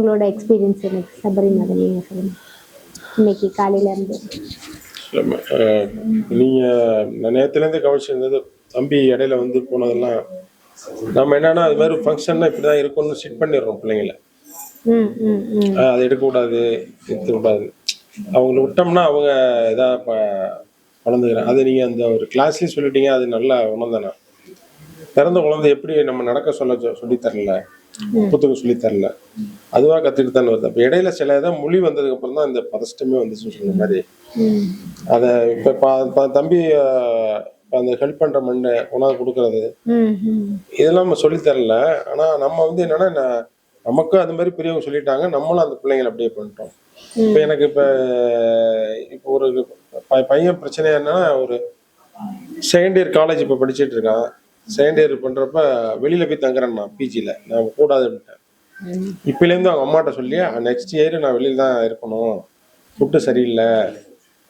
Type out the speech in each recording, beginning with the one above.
உங்களோட எக்ஸ்பீரியன்ஸ் எனக்கு சபரின் அதை நீங்கள் சொல்லுங்கள் இன்னைக்கு காலையில இருந்து. நீங்கள் நேற்றுலேருந்து கவனிச்சிருந்தது தம்பி இடையில வந்து போனதெல்லாம் நம்ம என்னன்னா அது மாதிரி ஃபங்க்ஷன்னா இப்படி தான் இருக்கும்னு செட் பண்ணிடுறோம் பிள்ளைங்கள. அது எடுக்கக்கூடாது எடுத்துக்கூடாது அவங்கள விட்டோம்னா அவங்க இதாக வளர்ந்துக்கிறேன். அது நீங்கள் அந்த ஒரு கிளாஸ்லேயும் சொல்லிட்டீங்க. அது நல்லா உணர்ந்தேன். பிறந்த குழந்தை எப்படி நம்ம நடக்க சொல்லித்தரல, புத்தகம் சொல்லித்தரல, அதுவாக கற்றுட்டு தானே வருது. அப்போ இடையில சில இதான் மொழி வந்ததுக்கு அப்புறம் தான் இந்த பதஷ்டமே வந்துச்சு சொன்ன மாதிரி. அதை இப்போ தம்பி அந்த ஹெல்ப் பண்ணுற மண்ணை உணவு கொடுக்கறது இதெல்லாம் நம்ம சொல்லித்தரல. ஆனால் நம்ம வந்து என்னன்னா நமக்கும் அது மாதிரி பெரியவங்க சொல்லிட்டாங்க, நம்மளும் அந்த பிள்ளைங்களை அப்படியே பண்ணிட்டோம். இப்போ எனக்கு இப்போ ஒரு பையன் பிரச்சனை என்னன்னா ஒரு செகண்ட் இயர் காலேஜ் இப்போ படிச்சுட்டு இருக்கான். செகண்ட் இயர் பண்ணுறப்ப வெளியில் போய் தங்குறேன் நான் பிஜியில். நான் கூடாதுன்ட்டேன். இப்போலேருந்து அவங்க அம்மாட்ட சொல்லி நெக்ஸ்ட் இயர் நான் வெளியில் தான் இருக்கணும், ஃபுட்டு சரியில்லை.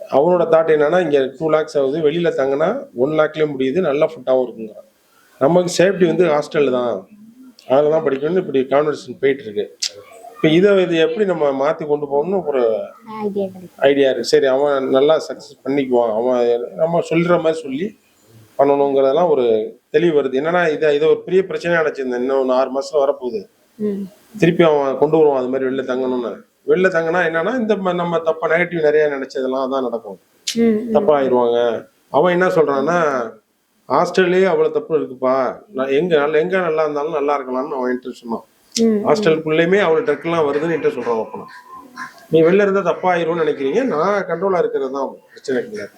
அவனோட தாட் என்னன்னா இங்கே 2 lakhs ஆகுது, வெளியில் தங்கினா 1 lakhலேயே முடியுது, நல்ல ஃபுட்டாகவும் இருக்குங்க. நமக்கு சேஃப்டி வந்து ஹாஸ்டல் தான், அதில் தான் படிக்கணும்னு இப்படி கான்வர்சேஷன் போயிட்டு இருக்கு. இப்போ இது எப்படி நம்ம மாற்றி கொண்டு போகணும்னு ஒரு ஐடியா இருக்குது. சரி அவன் நல்லா சக்ஸஸ் பண்ணிக்குவான், அவன் நம்ம சொல்கிற மாதிரி சொல்லி பண்ணணுங்கிறதெல்லாம் ஒரு தெளிவு வருது. என்னன்னா இதை ஒரு பெரிய பிரச்சனையாக நினச்சிருந்தேன். இன்னும் 6 மாதத்துல வரப்போகுது, திருப்பி அவன் கொண்டு வருவான் அது மாதிரி வெளில தங்கணும்னு. வெளில தங்கினா என்னன்னா இந்த நம்ம தப்பா நெகட்டிவ் நிறைய நினைச்சதெல்லாம் அதான் நடக்கும், தப்பா ஆயிடுவாங்க. அவன் என்ன சொல்றான்னா ஹாஸ்டல்லே அவ்வளவு தப்பு இருக்குப்பா, நான் எங்க நல்லா இருந்தாலும் நல்லா இருக்கலாம்னு அவன் இன்ட்ரெஸ்ட் சொன்னான். ஹாஸ்டலுக்குள்ளேயுமே அவ்வளவு ட்ரக்லாம் வருதுன்னு இன்ட்ரெஸ்ட் சொல்றான். அப்பனா நீ வெளில இருந்தா தப்பா ஆயிரும்னு நினைக்கிறீங்க, நான் கண்ட்ரோலா இருக்கிறது தான் பிரச்சனை கிடையாது.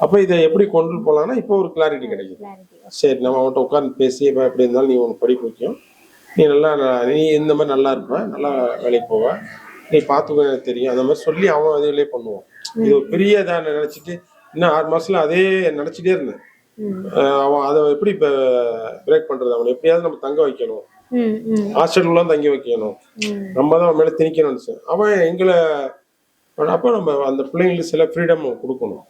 அப்ப இதை எப்படி கொண்டு போலாம்னா இப்போ ஒரு கிளாரிட்டி கிடைக்குது. சரி நம்ம அவன்கிட்ட உட்கார்ந்து பேசி எப்படி இருந்தாலும் நீ உனக்கு படிப்பு முக்கியம், நீ இந்த மாதிரி நல்லா இருப்ப, நல்லா வேலைக்கு போவ, நீ பார்த்துக்க எனக்கு தெரியும், அந்த மாதிரி சொல்லி அவன் அதிலே பண்ணுவான். இது ஒரு பெரிய இதாக நினைச்சிட்டு இன்னும் 6 மாசத்துல அதே நினைச்சிட்டே இருந்தேன். அவன் அதை எப்படி இப்போ பிரேக் பண்றது, அவனை எப்படியாவது நம்ம தங்க வைக்கணும், ஹாஸ்டலுக்குள்ள தங்கி வைக்கணும், நம்ம தான் அவன் மேலே திணிக்கணும்னு நினைச்சேன். அவன் எங்களை அப்போ நம்ம அந்த பிள்ளைங்களுக்கு சில ஃப்ரீடம் கொடுக்கணும்.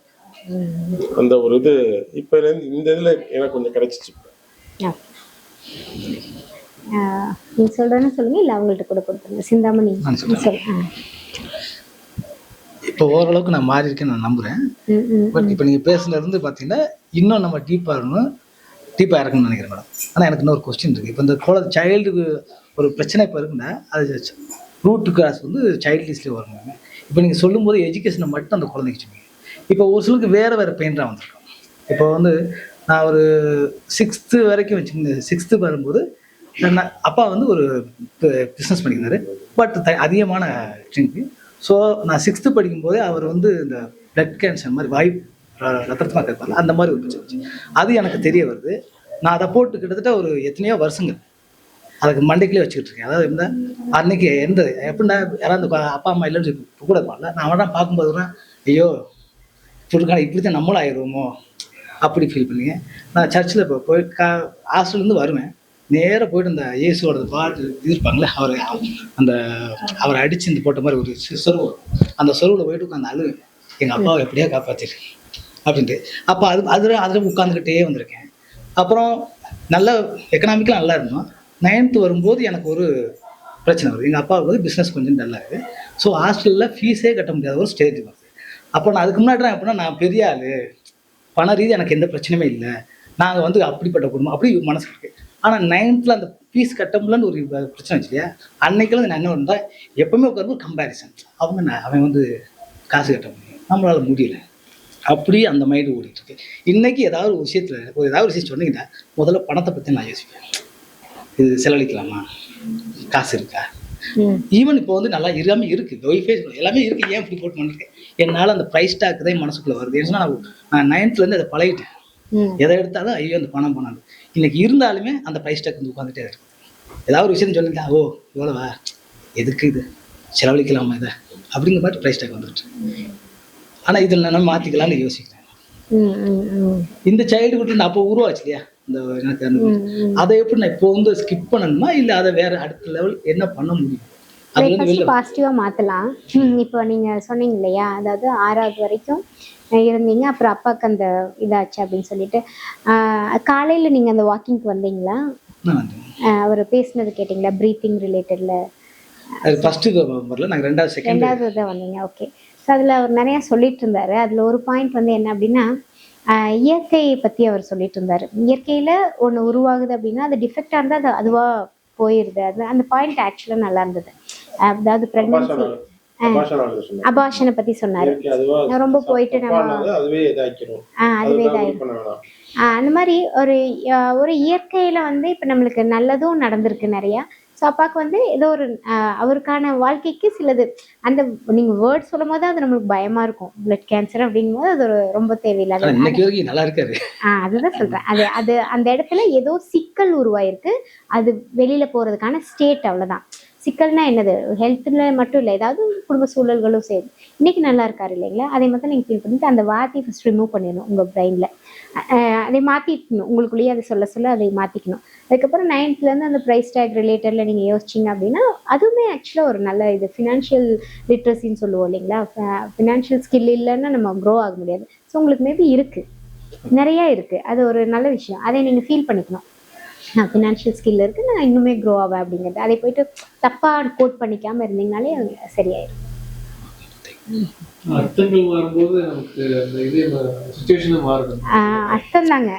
அந்த ஒரு இது இப்போ இந்த இதில் எனக்கு கொஞ்சம் கிடைச்சிச்சு. நீங்க சொல்றேன்னு சொல்லுங்க, இல்லை அவங்கள்ட்ட கூட கொடுத்துருங்க. சிந்தாமணி சொல்லுங்க. இப்போ ஓரளவுக்கு நான் மாறி இருக்கேன் நான் நம்புறேன். பட் இப்போ நீங்கள் பேசுனது பார்த்தீங்கன்னா இன்னும் நம்ம டீப்பாக இருக்கணும்னு நினைக்கிறேன் மேடம். ஆனால் எனக்கு இன்னொரு கொஸ்டின் இருக்குது. இப்போ இந்த சைல்டுக்கு ஒரு பிரச்சனை இப்போ இருக்குன்னா அது ரூட் கிராஸ் வந்து சைல்டு லிஸ்ட்லேயே வருவாங்க. இப்போ நீங்கள் சொல்லும்போது எஜுகேஷனை மட்டும் அந்த குழந்தைக்கு சொன்னீங்க. இப்போ ஒரு சிலருக்கு வேறு பெயின்றாக வந்திருக்கோம். இப்போ வந்து நான் ஒரு 6th வரைக்கும் வச்சுருந்தேன். 6th வரும்போது அப்பா வந்து ஒரு பிஸ்னஸ் பண்ணியிருந்தாரு, பட் அதிகமான ட்ரிங்க்கு. ஸோ நான் 6th படிக்கும்போதே அவர் வந்து இந்த பிளட் கேன்சர் மாதிரி வாய் ரத்தமாக கேட்பாங்க, அந்த மாதிரி ஒரு பிரச்சனை. அது எனக்கு தெரிய வருது. நான் அதை போட்டு கிட்டத்தட்ட ஒரு எத்தனையோ வருஷங்கள் அதுக்கு மண்டைக்குள்ளே வச்சுக்கிட்டு இருக்கேன். அதாவது என்ன அன்னைக்கு எப்படின்னா யாராவது அப்பா அம்மா இல்லைன்னு சொல்லி கூட இருப்பாங்கல்ல, நான் அவனா பார்க்கும்போது தான் ஐயோ இப்படி தான் நம்மளும் ஆயிடுவோமோ அப்படி ஃபீல் பண்ணிங்க. நான் சர்ச்சில் இப்போ போய் ஹாஸ்டல்லேருந்து வருவேன், நேராக போயிட்டு அந்த இயேசுவோட பாட்டு இருப்பாங்களே அவரை அடித்து இந்த போட்ட மாதிரி ஒரு சொருவு, அந்த சொருவில் போயிட்டு உட்காந்து அழுவேன், எங்கள் அப்பாவை எப்படியா காப்பாற்றிட்டு அப்படின்ட்டு. அப்போ அதில் உட்காந்துக்கிட்டே வந்திருக்கேன். அப்புறம் நல்ல எக்கனாமிக்கெலாம் நல்லா இருந்தோம். 9th வரும்போது எனக்கு ஒரு பிரச்சனை வருது. எங்கள் அப்பாவுக்கு வந்து பிஸ்னஸ் கொஞ்சம் நல்லா இருக்குது. ஸோ ஹாஸ்டலில் ஃபீஸே கட்ட முடியாத ஒரு ஸ்டேஜ் வருது. அப்போ நான் அதுக்கு முன்னாடி எப்படின்னா நான் பெரிய ஆள், பண ரீதி எனக்கு எந்த பிரச்சனையுமே இல்லை, நாங்கள் வந்து அப்படிப்பட்ட குடும்பம் அப்படி மனசு இருக்குது. ஆனால் 9th அந்த ஃபீஸ் கட்ட முடியலன்னு ஒரு பிரச்சனை வச்சு இல்லையா, அன்னைக்கெல்லாம் நான் என்ன பண்ணுறேன், எப்பவுமே உட்காந்து கம்பேரிசன், அவன் வந்து காசு கட்ட முடியும், நம்மளால முடியல, அப்படி அந்த மைண்டு ஓடிட்டு இருக்கு. இன்னைக்கு ஏதாவது ஒரு விஷயம் சொன்னீங்கன்னா முதல்ல பணத்தை பற்றி நான் யோசிப்பேன். இது செலவழிக்கலாமா, காசு இருக்கா, ஈவன் இப்போ வந்து நல்லா எல்லாமே இருக்குது, ஒய்ஃபை எல்லாமே இருக்குது, ஏன் இப்படி போட்டு பண்ணிருக்கேன். என்னால் அந்த ப்ரைஸ் டாக் தான் மனசுக்குள்ளே வருது. ஏன்னா நான் 9th அதை பழகிட்டேன். எதை எடுத்தாலும் ஐயோ அந்த பணம் இன்னைக்கு இருந்தாலுமே அந்த ப்ரைஸ் டாக் வந்து உட்காந்துட்டே இருக்கு. ஏதாவது ஒரு விஷயம் சொல்லுங்க, ஓ இவ்வளோவா, எதுக்கு இது செலவழிக்கலாமா இதை அப்படிங்கிற மாதிரி ப்ரைஸ் டாக் வந்துட்டு. ஆனால் இதில் நான் மாற்றிக்கலாம்னு யோசிக்கிறேன். இந்த சைல்டுஹுட் அப்போ உருவாச்சு இல்லையா, இந்த எனக்கு அந்த அதை எப்படி நான் இப்போ வந்து ஸ்கிப் பண்ணணுமா, இல்லை அதை வேற அடுத்த லெவல் என்ன பண்ண முடியும், பாசிட்டிவா மாத்தலாம். இப்போ நீங்க சொன்னீங்க இல்லையா, அதாவது 6வது வரைக்கும் இருந்தீங்க, அப்புறம் அப்பாவுக்கு அந்த இதாச்சு அப்படின்னு சொல்லிட்டு காலையில நீங்க அந்த வாக்கிங்க்கு வந்தீங்களா, அவர் பேசுனது கேட்டீங்களா, பிரீத்திங் ரிலேட்டட்ல அது ஃபர்ஸ்ட் வரல, நாங்கள் ரெண்டாவது செகண்ட். ரெண்டாவது தான் வந்தீங்க. ஓகே. ஸோ அதில் அவர் நிறையா சொல்லிட்டு இருந்தாரு. அதில் ஒரு பாயிண்ட் வந்து என்ன அப்படின்னா, இயற்கையை பற்றி அவர் சொல்லிட்டு இருந்தார். இயற்கையில் ஒன்று உருவாகுது அப்படின்னா அது டிஃபெக்டாக இருந்தால் அது அதுவாக போயிடுது. அது அந்த பாயிண்ட் ஆக்சுவலாக நல்லா இருந்தது. அதாவது ப்ரெக்னன்சி அபார்ஷனை பற்றி சொன்னார். ரொம்ப போயிட்டு நம்ம அதுவே இதாகிடும். அந்த மாதிரி ஒரு இயற்கையில் வந்து இப்போ நம்மளுக்கு நல்லதும் நடந்திருக்கு நிறையா. ஸோ அப்பாவுக்கு வந்து ஏதோ ஒரு அவருக்கான வாழ்க்கைக்கு சிலது அந்த நீங்கள் வேர்ட் சொல்லும் போது அது நம்மளுக்கு பயமாக இருக்கும். பிளட் கேன்சர் அப்படிங்கும்போது அது ஒரு ரொம்ப தேவையில்லாத. நல்லா இருக்காரு. அதுதான் சொல்கிறேன். அது அந்த இடத்துல ஏதோ சிக்கல் உருவாயிருக்கு. அது வெளியில் போகிறதுக்கான ஸ்டேட், அவ்வளோதான். சிக்கல்னா என்னது, ஹெல்த்தில் மட்டும் இல்லை, ஏதாவது குடும்ப சூழல்களும் சரி. இன்றைக்கி நல்லா இருக்காரு இல்லைங்களா, அதே மாதிரி நீங்கள் ஃபீல் பண்ணிட்டு அந்த வார்த்தையை ஃபஸ்ட் ரிமூவ் பண்ணிடணும் உங்கள் பிரெயினில். அதை மாற்றிக்கணும், உங்களுக்குள்ளேயே அதை சொல்ல அதை மாற்றிக்கணும். அதுக்கப்புறம் 9th அந்த ப்ரைஸ் டேக் ரிலேட்டடில் நீங்கள் யோசிச்சிங்க அப்படின்னா அதுவுமே ஆக்சுவலாக ஒரு நல்ல இது. ஃபினான்ஷியல் லிட்ரஸின்னு சொல்லுவோம் இல்லைங்களா, ஃபினான்ஷியல் ஸ்கில் இல்லைன்னா நம்ம க்ரோ ஆக முடியாது. ஸோ உங்களுக்கு மேபி இருக்குது, நிறையா இருக்குது. அது ஒரு நல்ல விஷயம். அதை நீங்கள் ஃபீல் பண்ணிக்கணும். நான் ஃபினான்ஷியல் ஸ்கில் இருக்குது, நான் இன்னுமே க்ரோ ஆவேன் அப்படிங்கிறது. அதை போய்ட்டு தப்பாக கோட் பண்ணிக்காமல் இருந்தீங்கனாலே சரியாயிடும். அர்த்தங்கள் மாறும்போது நமக்கு அந்த இதே சிச்சுவேஷனும் மாறுது. அர்த்தம் தாங்க,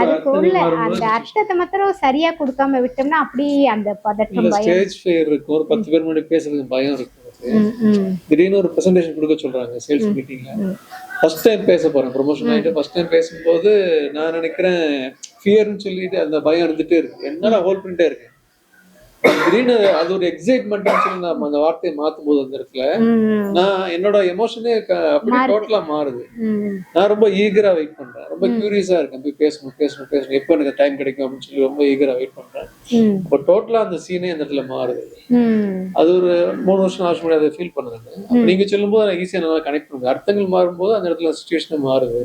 அதுக்குள்ள அந்த அர்த்தத்தை மாத்திரம் சரியா கொடுக்காம விட்டோம்னா அப்படியே அந்த பதட்டம், பயம். ஸ்டேஜ் ஃபியர் இருக்கும். ஒரு 10 பேர் முன்னாடி பேசுறதுக்கு பயம் இருக்கும். திடீர்னு ஒரு பிரசன்டேஷன் கொடுக்க சொல்றாங்க சேல்ஸ் மீட்டிங்ல. ஃபர்ஸ்ட் டைம் பேச போறேன், ப்ரொமோஷன் ஆகிட்டு ஃபர்ஸ்ட் டைம் பேசும்போது நான் நினைக்கிறேன் ஃபியர்னு சொல்லிட்டு அந்த பயம் இருந்துட்டே இருக்கு, என்னால ஹோல்ட் பண்ணிட்டே இருக்கேன். திடீர்னு அது ஒரு எக்ஸைட்மெண்ட் சொல்லி நம்ம அந்த வார்த்தையை மாத்தும் போது அந்த இடத்துல நான் என்னோட எமோஷனே அப்படியே டோட்டலா மாறுது. நான் ரொம்ப ஈகரா வெயிட் பண்றேன், ரொம்ப கியூரியஸா இருக்கேன், போய் பேசணும் எப்போ எனக்கு டைம் கிடைக்கும் அப்படின்னு சொல்லி ரொம்ப ஈகரா வெயிட் பண்றேன். இப்போ டோட்டலா அந்த சீனே அந்த இடத்துல மாறுது. அது ஒரு 3 வருஷம் 4 வருஷம் முன்னாடி அதை ஃபீல் பண்ணுது. நீங்க சொல்லும் போது ஈஸியா நல்லா கனெக்ட் பண்ணுங்க. அர்த்தங்கள் மாறும்போது அந்த இடத்துல சுச்சுவேஷன் மாறுது.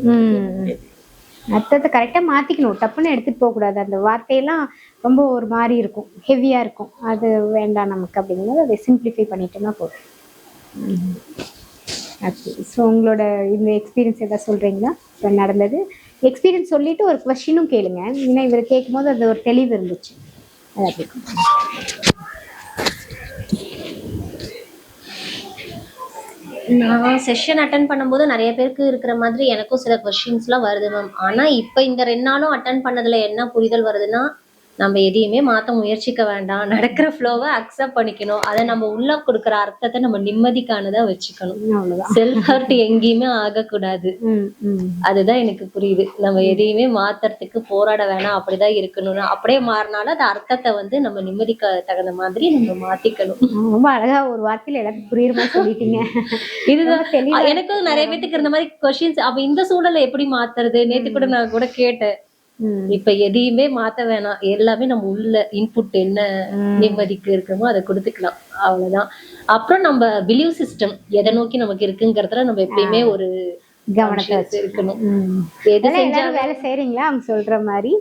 அர்த்தத்தை கரெக்டாக மாற்றிக்கணும், டப்புன்னு எடுத்துகிட்டு போகக்கூடாது. அந்த வார்த்தையெல்லாம் ரொம்ப ஒரு மாதிரி இருக்கும், ஹெவியாக இருக்கும். அது வேண்டாம் நமக்கு அப்படிங்கும்போது அதை சிம்பிளிஃபை பண்ணிட்டோம்னா போதும். ஓகே. ஸோ உங்களோட இந்த எக்ஸ்பீரியன்ஸ் எதாவது சொல்கிறீங்களா? இப்போ நடந்தது எக்ஸ்பீரியன்ஸ் சொல்லிவிட்டு ஒரு கொஸ்டினும் கேளுங்க. ஏன்னா இவர் கேட்கும்போது அது ஒரு தெளிவு இருந்துச்சு. அது அப்படி நான் செஷன் அட்டன் பண்ணும்போது நிறைய பேருக்கு இருக்கிற மாதிரி எனக்கும் சில கொஸ்டின்ஸ்லாம் வருது மேம். ஆனால் இப்போ இந்த 2 நாளும் அட்டன் பண்ணதில் என்ன புரிதல் வருதுன்னா, நம்ம எதையுமே மாற்ற முயற்சிக்க வேண்டாம், நடக்கிற ஃப்ளோவை அக்செப்ட் பண்ணிக்கணும். அதை நம்ம உள்ள கொடுக்குற அர்த்தத்தை நம்ம நிம்மதிக்கானதா வச்சுக்கணும். செல்ஃப் ஹர்ட் எங்கேயுமே ஆகக்கூடாது. அதுதான் எனக்கு புரியுது. நம்ம எதையுமே மாத்துறதுக்கு போராட வேணாம், அப்படிதான் இருக்கணும்னு. அப்படியே மாறினாலும் அந்த அர்த்தத்தை வந்து நம்ம நிம்மதிக்கு தகுந்த மாதிரி நம்ம மாத்திக்கணும். ரொம்ப அழகா ஒரு வார்த்தையில எல்லாத்துக்கும் புரியுற மாதிரி சொல்லிட்டீங்க. இதுதான் எனக்கும் நிறைய பேத்துக்கு இருந்த மாதிரி கொஸ்டின்ஸ். அப்ப இந்த சூழலை எப்படி மாத்துறது? நேத்து கூட நான் கூட கேட்டேன். இப்ப எதையுமே மாத்த வேணாம், எல்லாமே நம்ம உள்ள இன்புட் என்ன நிம்மதிக்கு இருக்கணுமோ அதை கொடுத்துக்கலாம், அவ்வளவுதான். அப்புறம் நம்ம பிலீவ் சிஸ்டம் எதை நோக்கி நமக்கு இருக்குங்கிறதுல நம்ம எப்பயுமே ஒரு கவனத்தை இருக்கணும். எது செஞ்சாலும் வேலை செய்யறீங்களா அவங்க சொல்ற மாதிரி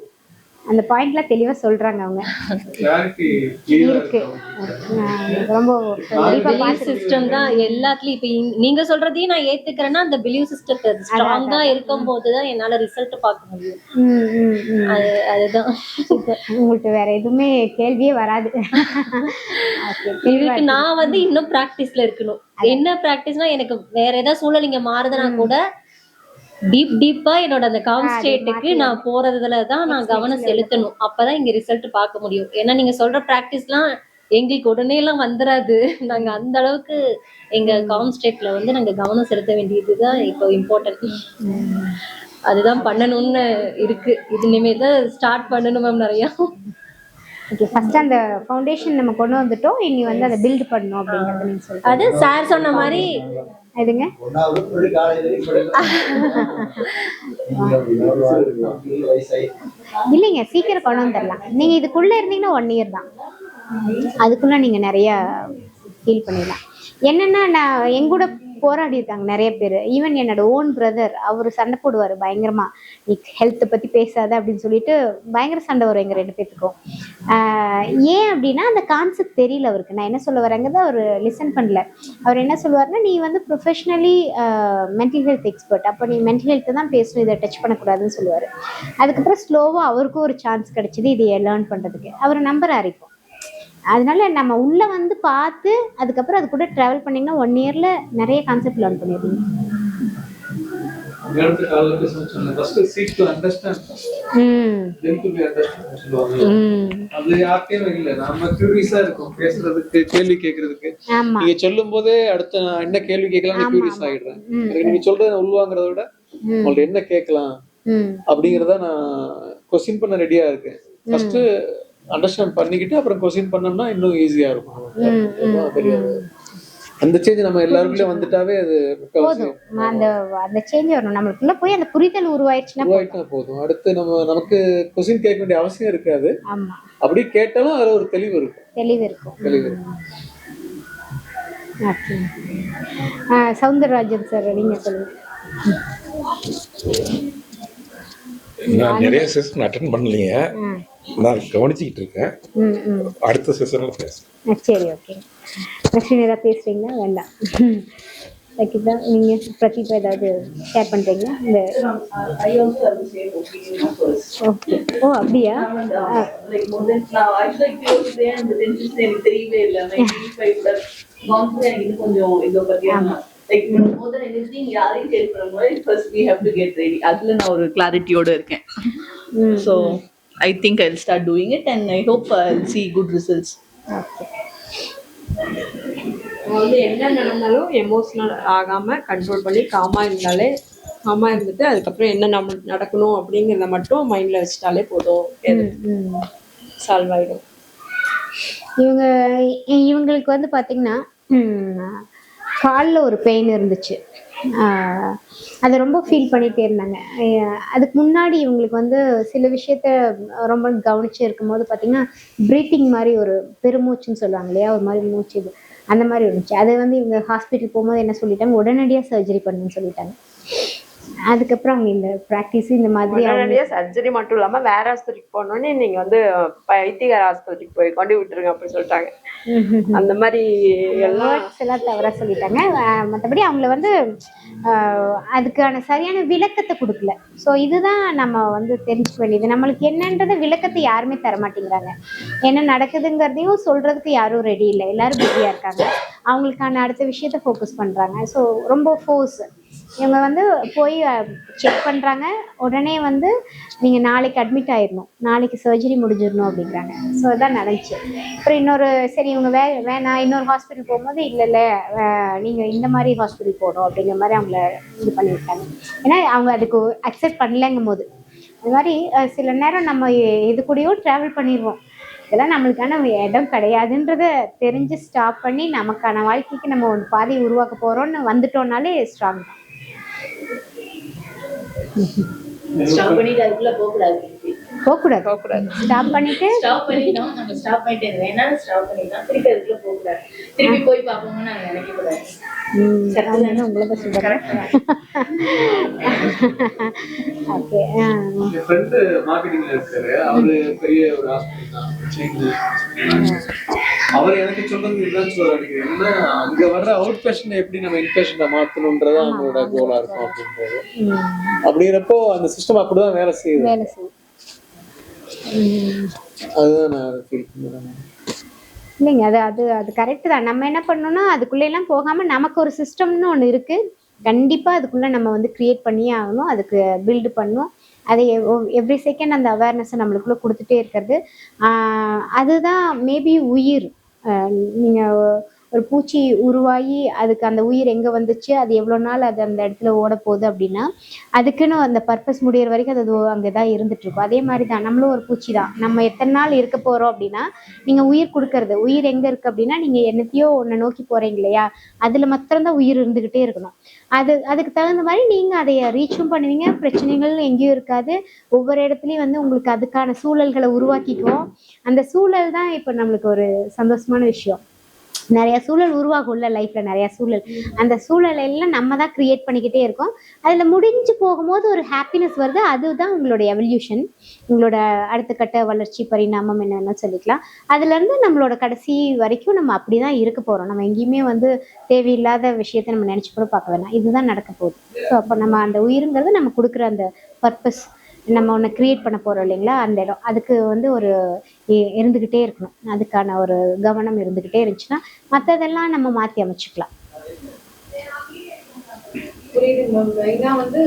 அந்த பாயிண்ட்லாம் தெளிவா சொல்றாங்க அவங்க. இருக்கு ரொம்ப பிலீவ் சிஸ்டம் தான் எல்லாத்துலயும். இப்ப நீங்க சொல்றதையும் நான் ஏத்துக்கிறேன்னா அந்த பிலீவ் சிஸ்டத்தை ஸ்ட்ராங்கா இருக்கும் போதுதான் என்னால ரிசல்ட் பார்க்க முடியும். அதுதான். உங்களுக்கு வேற எதுவுமே கேள்வியே வராது. இதுக்கு நான் வந்து இன்னும் பிராக்டிஸ்ல இருக்கணும். என்ன பிராக்டிஸ்னா, எனக்கு வேற ஏதாவது சூழல் இங்க மாறுதுன்னா கூட டீப்பா என்னோட அந்த காம் ஸ்டேட்டுக்கு நான் போறதுலதான் நான் கவனம் செலுத்தணும். அப்பதான் இங்க ரிசல்ட் பார்க்க முடியும். ஏன்னா நீங்க சொல்ற பிராக்டிஸ்லாம் எங்களுக்கு உடனே எல்லாம் வந்துடாது. நாங்க அந்த அளவுக்கு எங்க காம் ஸ்டேட்ல வந்து நாங்க கவனம் செலுத்த வேண்டியதுதான் இப்போ இம்பார்ட்டன்ட். அதுதான் பண்ணணும்னு இருக்கு. இது இனிமேல் தான் ஸ்டார்ட் பண்ணணும் மேம் நிறைய. ஓகே, ஃபர்ஸ்ட் அந்த ஃபவுண்டேஷன் நம்ம கொண்டு வந்துட்டோம், இனி வந்து அதை பில்ட் பண்ணணும் அப்படிங்கறது நீங்க சொல்லுங்க. அது சார் சொன்ன மாதிரி எதுங்க இல்லைங்க, சீக்கிரம் கொண்டு வந்துடலாம். நீங்க இதுக்குள்ள இருந்தீங்கன்னா 1 year தான், அதுக்குள்ள நீங்க நிறைய ஃபீல் பண்ணிடலாம். என்னன்னா நான் எங்கூட போராடி இருக்காங்க நிறைய பேர். ஈவன் என்னோட ஓன் பிரதர், அவர் சண்டை போடுவார் பயங்கரமா, நீ ஹெல்த்தை பற்றி பேசாத அப்படின்னு சொல்லிட்டு பயங்கர சண்டை வரும் எங்கள் 2 பேத்துக்கும். ஏன் அப்படின்னா அந்த கான்செப்ட் தெரியல அவருக்கு. நான் என்ன சொல்ல வரேங்கிறத அவர் லிசன் பண்ணல. அவர் என்ன சொல்லுவார்னா, நீ வந்து ப்ரொஃபஷ்னலி மென்டல் ஹெல்த் எக்ஸ்பர்ட், அப்போ நீ மென்டல் ஹெல்த்தை தான் பேசணும், இதை டச் பண்ணக்கூடாதுன்னு சொல்லுவார். அதுக்கப்புறம் ஸ்லோவாக அவருக்கும் ஒரு சான்ஸ் கிடைச்சிது இதை லேர்ன் பண்ணுறதுக்கு. அவர் நம்புறாரு இப்போ. அதனால நம்ம உள்ள வந்து பார்த்து அதுக்கப்புறம் அது கூட ட்ராவல் பண்ணிங்கன்னா 1 இயர்ல நிறைய கான்செப்ட் லேர்ன் பண்ணிடுவீங்க. அடுத்த காலையில் பேசணும் first seek to understand then to be understand சொல்லுவாங்க. அது யார்கிட்டயும் இல்லை, நம்ம கியூரியஸா இருக்கும் பேசுறதுக்கு கேள்வி கேட்கறதுக்கு. ஆமா நீங்க சொல்லும் போதே அடுத்த நான் என்ன கேள்வி கேட்கலாம் கியூரியஸ் ஆயிடுறேன். நீங்க சொல்றத உள்வாங்கிறத விட உங்கள்ட்ட என்ன கேட்கலாம் அப்படிங்கறத நான் கொஸ்டின் பண்ண ரெடியா இருக்கேன். ஃபர்ஸ்ட் அண்டர்ஸ்டாண்ட் பண்ணிக்கிட்டு அப்புறம் கொஸ்டின் பண்ணோம்னா இன்னும் ஈஸியா இருக்கும். அந்த சேஞ்ச் நம்ம எல்லாருக்குள்ளே வந்துட்டாவே அது போதும். அந்த சேஞ்ச் வரணும் நம்மளுக்குள்ள, போய் அந்த புரிதல் உருவாயிடுச்சுன்னா போதும். அடுத்து நமக்கு கொஸ்டின் கேட்க வேண்டிய அவசியம் இருக்காது. ஆமா அப்படி கேட்டாலும் அதுல ஒரு தெளிவு இருக்கும். ஓகே. சௌந்தரராஜன் சார் நீங்க சொல்லுங்க. நான் நிறைய செஷன் அட்டென்ட் பண்ணலைங்க, நான் கவனிச்சுக்கிட்டு இருக்கேன். அடுத்த செஷன்ல பேசுறேன். சரி ஓகே. லட்சுமி ஏதாவது பேசுறீங்களா? வேண்டாம். சகிதா நீங்க பிரதீபா ஏதாவது ஷேர் பண்றீங்களா? இந்த ஓகே. ஓ அப்படியா? கொஞ்சம் இதோ பத்தியா like more than anything யாரையும் ஹெல்ப் பண்ணும்போது first we have to get ready. அதுல நான் ஒரு கிளாரிட்டியோட இருக்கேன். So I think I'll start doing it and I hope I'll see good results. அதாவது என்ன நடந்தாலும் எமோஷனல் ஆகாம கண்ட்ரோல் பண்ணி காமா இருந்துட்டு அதுக்கப்புறம் என்ன நம்ம நடக்கணும் அப்படிங்கிறத மட்டும் மைண்ட்ல வச்சுட்டாலே போதும், சால்வ் ஆயிடும். இவங்களுக்கு வந்து பாத்தீங்கன்னா காலில் ஒரு பெயின் இருந்துச்சு. அதை ரொம்ப ஃபீல் பண்ணிகிட்டே இருந்தாங்க. அதுக்கு முன்னாடி இவங்களுக்கு வந்து சில விஷயத்த ரொம்ப கவனிச்சு இருக்கும்போது பார்த்தீங்கன்னா ப்ரீத்திங் மாதிரி ஒரு பெருமூச்சுன்னு சொல்லுவாங்க இல்லையா, ஒரு மாதிரி மூச்சு இது அந்த மாதிரி இருந்துச்சு. அதை வந்து இவங்க ஹாஸ்பிட்டல் போகும்போது என்ன சொல்லிட்டாங்க, உடனடியாக சர்ஜரி பண்ணுன்னு சொல்லிட்டாங்க. அதுக்கப்புறம் அவங்க இந்த ப்ராக்டிஸ் இந்த மாதிரி சர்ஜரி மட்டும் இல்லாம வேற ஆஸ்பத்திரிக்கு போனோடனே நீங்க வந்து வைத்தியர் ஆஸ்பத்திரிக்கு போய் கொண்டு விட்டுருங்க அப்படின்னு சொல்லிட்டாங்க. அந்த மாதிரி எல்லாம் தவறா சொல்லிட்டாங்க. மற்றபடி அவங்கள வந்து அதுக்கான சரியான விளக்கத்தை கொடுக்கல. ஸோ இதுதான் நம்ம வந்து தெரிஞ்சுக்க வேண்டியது. நம்மளுக்கு என்னன்றத விளக்கத்தை யாருமே தர மாட்டேங்கிறாங்க. என்ன நடக்குதுங்கிறதையும் சொல்றதுக்கு யாரும் ரெடி இல்லை, எல்லாரும் பிஸியா இருக்காங்க. அவங்களுக்கான அடுத்த விஷயத்த ஃபோக்கஸ் பண்றாங்க. ஸோ ரொம்ப ஃபோர்ஸ் இவங்க வந்து போய் செக் பண்ணுறாங்க, உடனே வந்து நீங்கள் நாளைக்கு அட்மிட் ஆயிடணும், நாளைக்கு சர்ஜரி முடிஞ்சிடணும் அப்படிங்கிறாங்க. ஸோ இதான் நடந்துச்சு. அப்புறம் இன்னொரு சரி இவங்க வேணாம் இன்னொரு ஹாஸ்பிட்டல் போகும்போது இல்லை நீங்கள் இந்த மாதிரி ஹாஸ்பிட்டல் போகணும் அப்படிங்கிற மாதிரி அவங்கள இது பண்ணிவிட்டாங்க. ஏன்னா அவங்க அதுக்கு அக்செப்ட் பண்ணலைங்கும் போது அது மாதிரி சில நேரம் நம்ம இது கூடயோ ட்ராவல் பண்ணிடுவோம். இதெல்லாம் நம்மளுக்கான இடம் கிடையாதுன்றத தெரிஞ்சு ஸ்டாப் பண்ணி நமக்கான வாழ்க்கைக்கு நம்ம ஒரு பாதையை உருவாக்க போகிறோம்னு வந்துட்டோம்னாலே ஸ்ட்ராங் தான். ஸ்டாப் பண்ணிட்டு அதுக்குள்ள போகக்கூடாது. ஸ்டாப் பண்ணிட்டு நம்ம ஸ்டாப் பண்ணிட்டு வேணா ஸ்டாப் பண்ணிடலாம், திருப்பி அதுக்குள்ள போகக்கூடாது. திருப்பி போய் பார்ப்போம்னு நாங்க நினைக்க கூடாது. உங்களுக்கு சொல்றேன். ஓகே. என் ஃப்ரெண்ட் மார்க்கெட்டிங்ல இருக்காரு, அவரு பெரிய ஒரு ஹாஸ்பிட்டல் தான். அவர் எனக்கு சொல்றது இதுதான் சொல்றாரு, என்னன்னா அங்க வர்ற அவுட் பேஷண்ட் எப்படி நம்ம இன்பேஷண்ட மாத்தணும்ன்றது அவங்களோட கோலா இருக்கும் அப்படின்றது. அப்படிங்கிறப்போ அந்த சிஸ்டம் அப்படிதான் வேலை செய்யுது. அதுதான் நான் ஃபீல் பண்ணுறேன். இல்லைங்க, அது கரெக்டு தான். நம்ம என்ன பண்ணோம்னா அதுக்குள்ளெல்லாம் போகாமல் நமக்கு ஒரு சிஸ்டம்னு ஒன்று இருக்குது. கண்டிப்பாக அதுக்குள்ளே நம்ம வந்து க்ரியேட் பண்ணியே ஆகணும், அதுக்கு பில்டு பண்ணணும். அதை எவ்ரி செகண்ட் அந்த அவேர்னஸை நம்மளுக்குள்ளே கொடுத்துட்டே இருக்கிறது. அதுதான் மேபி உயிர். நீங்கள் ஒரு பூச்சி உருவாகி அதுக்கு அந்த உயிர் எங்கே வந்துச்சு, அது எவ்வளோ நாள் அது அந்த இடத்துல ஓட போகுது அப்படின்னா அதுக்குன்னு அந்த பர்பஸ் முடிகிற வரைக்கும் அது அங்கே தான் இருந்துகிட்ருக்கும். அதே மாதிரி தான் நம்மளும் ஒரு பூச்சி தான். நம்ம எத்தனை நாள் இருக்க போகிறோம் அப்படின்னா நீங்கள் உயிர் கொடுக்கறது, உயிர் எங்கே இருக்குது அப்படின்னா நீங்கள் என்னத்தையோ ஒன்றை நோக்கி போகிறீங்க இல்லையா, அதில் மாத்திரம்தான் உயிர் இருந்துக்கிட்டே இருக்கணும். அதுக்கு தகுந்த மாதிரி நீங்கள் அதை ரீச்சும் பண்ணுவீங்க, பிரச்சனைகள் எங்கேயும் இருக்காது. ஒவ்வொரு இடத்துலையும் வந்து உங்களுக்கு அதுக்கான சூழல்களை உருவாக்கிக்குவோம். அந்த சூழல் தான் இப்போ நம்மளுக்கு ஒரு சந்தோஷமான விஷயம். நிறைய சூழல் உருவாகும்ல லைஃப்ல, நிறைய சூழல். அந்த சூழல் எல்லாம் நம்ம தான் கிரியேட் பண்ணிக்கிட்டே இருக்கோம். அதில் முடிஞ்சு போகும்போது ஒரு ஹாப்பினஸ் வருது. அதுதான் உங்களோட எவல்யூஷன், உங்களோட அடுத்த கட்ட வளர்ச்சி பரிணாமம் என்னன்னு சொல்லிக்கலாம். அதுலேருந்து நம்மளோட கடைசி வரைக்கும் நம்ம அப்படி தான் இருக்க போகிறோம். நம்ம எங்கேயுமே வந்து தேவையில்லாத விஷயத்த நம்ம நினச்சி கூட பார்க்க வேணாம். இதுதான் நடக்க போகுது. ஸோ அப்போ நம்ம அந்த உயிருங்கிறது நம்ம கொடுக்குற அந்த பர்பஸ் நம்ம ஒன்று க்ரியேட் பண்ண போகிறோம் இல்லைங்களா, அந்த இடம் அதுக்கு வந்து ஒரு இருந்துக்கிட்டே இருக்கணும். அதுக்கான ஒரு கவனம் இருந்துக்கிட்டே இருந்துச்சுன்னா மற்றதெல்லாம் நம்ம மாற்றி அமைச்சுக்கலாம். புரியுது மேம். ஏன்னா வந்து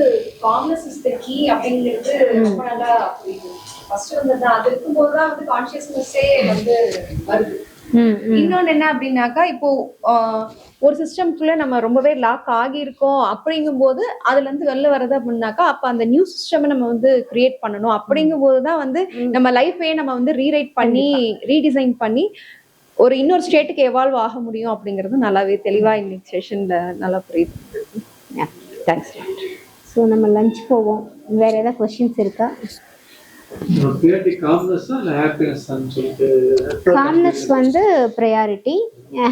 காம்னஸ் இஸ் த கீ அப்படிங்கிறது ரொம்ப நல்லா புரியுது. ஃபர்ஸ்ட் வந்து அது இருக்கும்போது தான் வந்து கான்ஷியஸ்னஸே வந்து வருது. இன்னொன்னு என்ன அப்படின்னாக்கா, இப்போ ஒரு சிஸ்டம்குள்ள நம்ம ரொம்பவே லாக் ஆகியிருக்கோம் அப்படிங்கும்போது அதுல இருந்து வெளில வர்றது அப்படின்னாக்கா, அப்ப அந்த நியூ சிஸ்டம் நம்ம வந்து கிரியேட் பண்ணணும். அப்படிங்கும்போது தான் வந்து நம்ம லைஃபே நம்ம வந்து ரீரைட் பண்ணி ரீடிசைன் பண்ணி ஒரு இன்னொரு ஸ்டேட்டுக்கு எவால்வ் ஆக முடியும் அப்படிங்கிறது நல்லாவே தெளிவா இன்னைக்கு செஷன்ல நல்லா புரியுது. தேங்க்ஸ். ஸோ நம்ம லஞ்ச் போவோம். வேற ஏதாவது கொஸ்டின்ஸ் இருக்கா? காம்னஸ் வந்து ப்ரையாரிட்டி,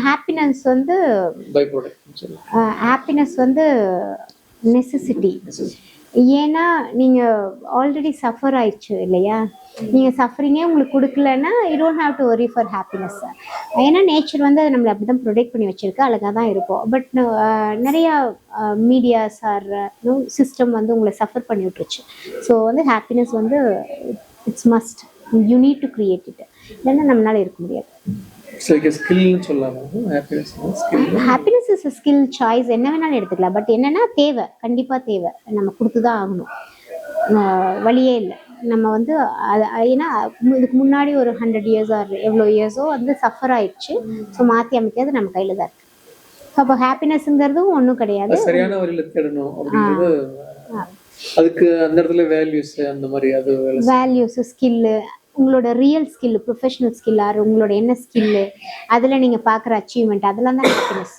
ஹாப்பினஸ் வந்து ஹாப்பினஸ் வந்து நெசசிட்டி. ஏன்னா நீங்கள் ஆல்ரெடி சஃபர் ஆயிடுச்சு இல்லையா, நீங்கள் சஃபரிங்கே உங்களுக்கு கொடுக்கலன்னா you don't have to worry for happiness. ஏன்னா நேச்சர் வந்து அதை நம்மளை அப்படி தான் ப்ரொடெக்ட் பண்ணி வச்சுருக்கு, அழகாக தான் இருக்கும். பட் நிறையா மீடியாஸ் ஆர் சிஸ்டம் வந்து உங்களை சஃபர் பண்ணி விட்டுருச்சு. ஸோ வந்து ஹாப்பினஸ் வந்து it's must, you need to create it, இல்லைன்னா நம்மளால இருக்க முடியாது. Happiness is a skill, choice, என்ன வேணாலும் எடுத்துக்கலாம். பட் என்னன்னா தேவை, கண்டிப்பாக தேவை, நம்ம கொடுத்து தான் ஆகணும், வழியே இல்லை. நம்ம வந்து ஏன்னா இதுக்கு முன்னாடி ஒரு 100 years ஆர் எவ்வளோ இயர்ஸோ வந்து சஃபர் ஆயிடுச்சு. ஸோ மாற்றி அமைக்கிறது நம்ம கையில் தான் இருக்கு. ஸோ அப்போ ஹாப்பினஸ்ங்கிறதும் ஒன்றும் கிடையாது. சரியான வழியில் தேடணும் அப்படிங்கிறது, அதுக்கு அந்த இடத்துல வேல்யூஸ், அந்த மாதிரி அது வேல்யூஸ், ஸ்கில்லு, உங்களோட ரியல் ஸ்கில், ப்ரொஃபஷனல் ஸ்கில்லார், உங்களோட என்ன ஸ்கில்லு, அதில் நீங்கள் பார்க்குற அச்சீவ்மெண்ட், அதெல்லாம் தான் ஹாப்பினஸ்.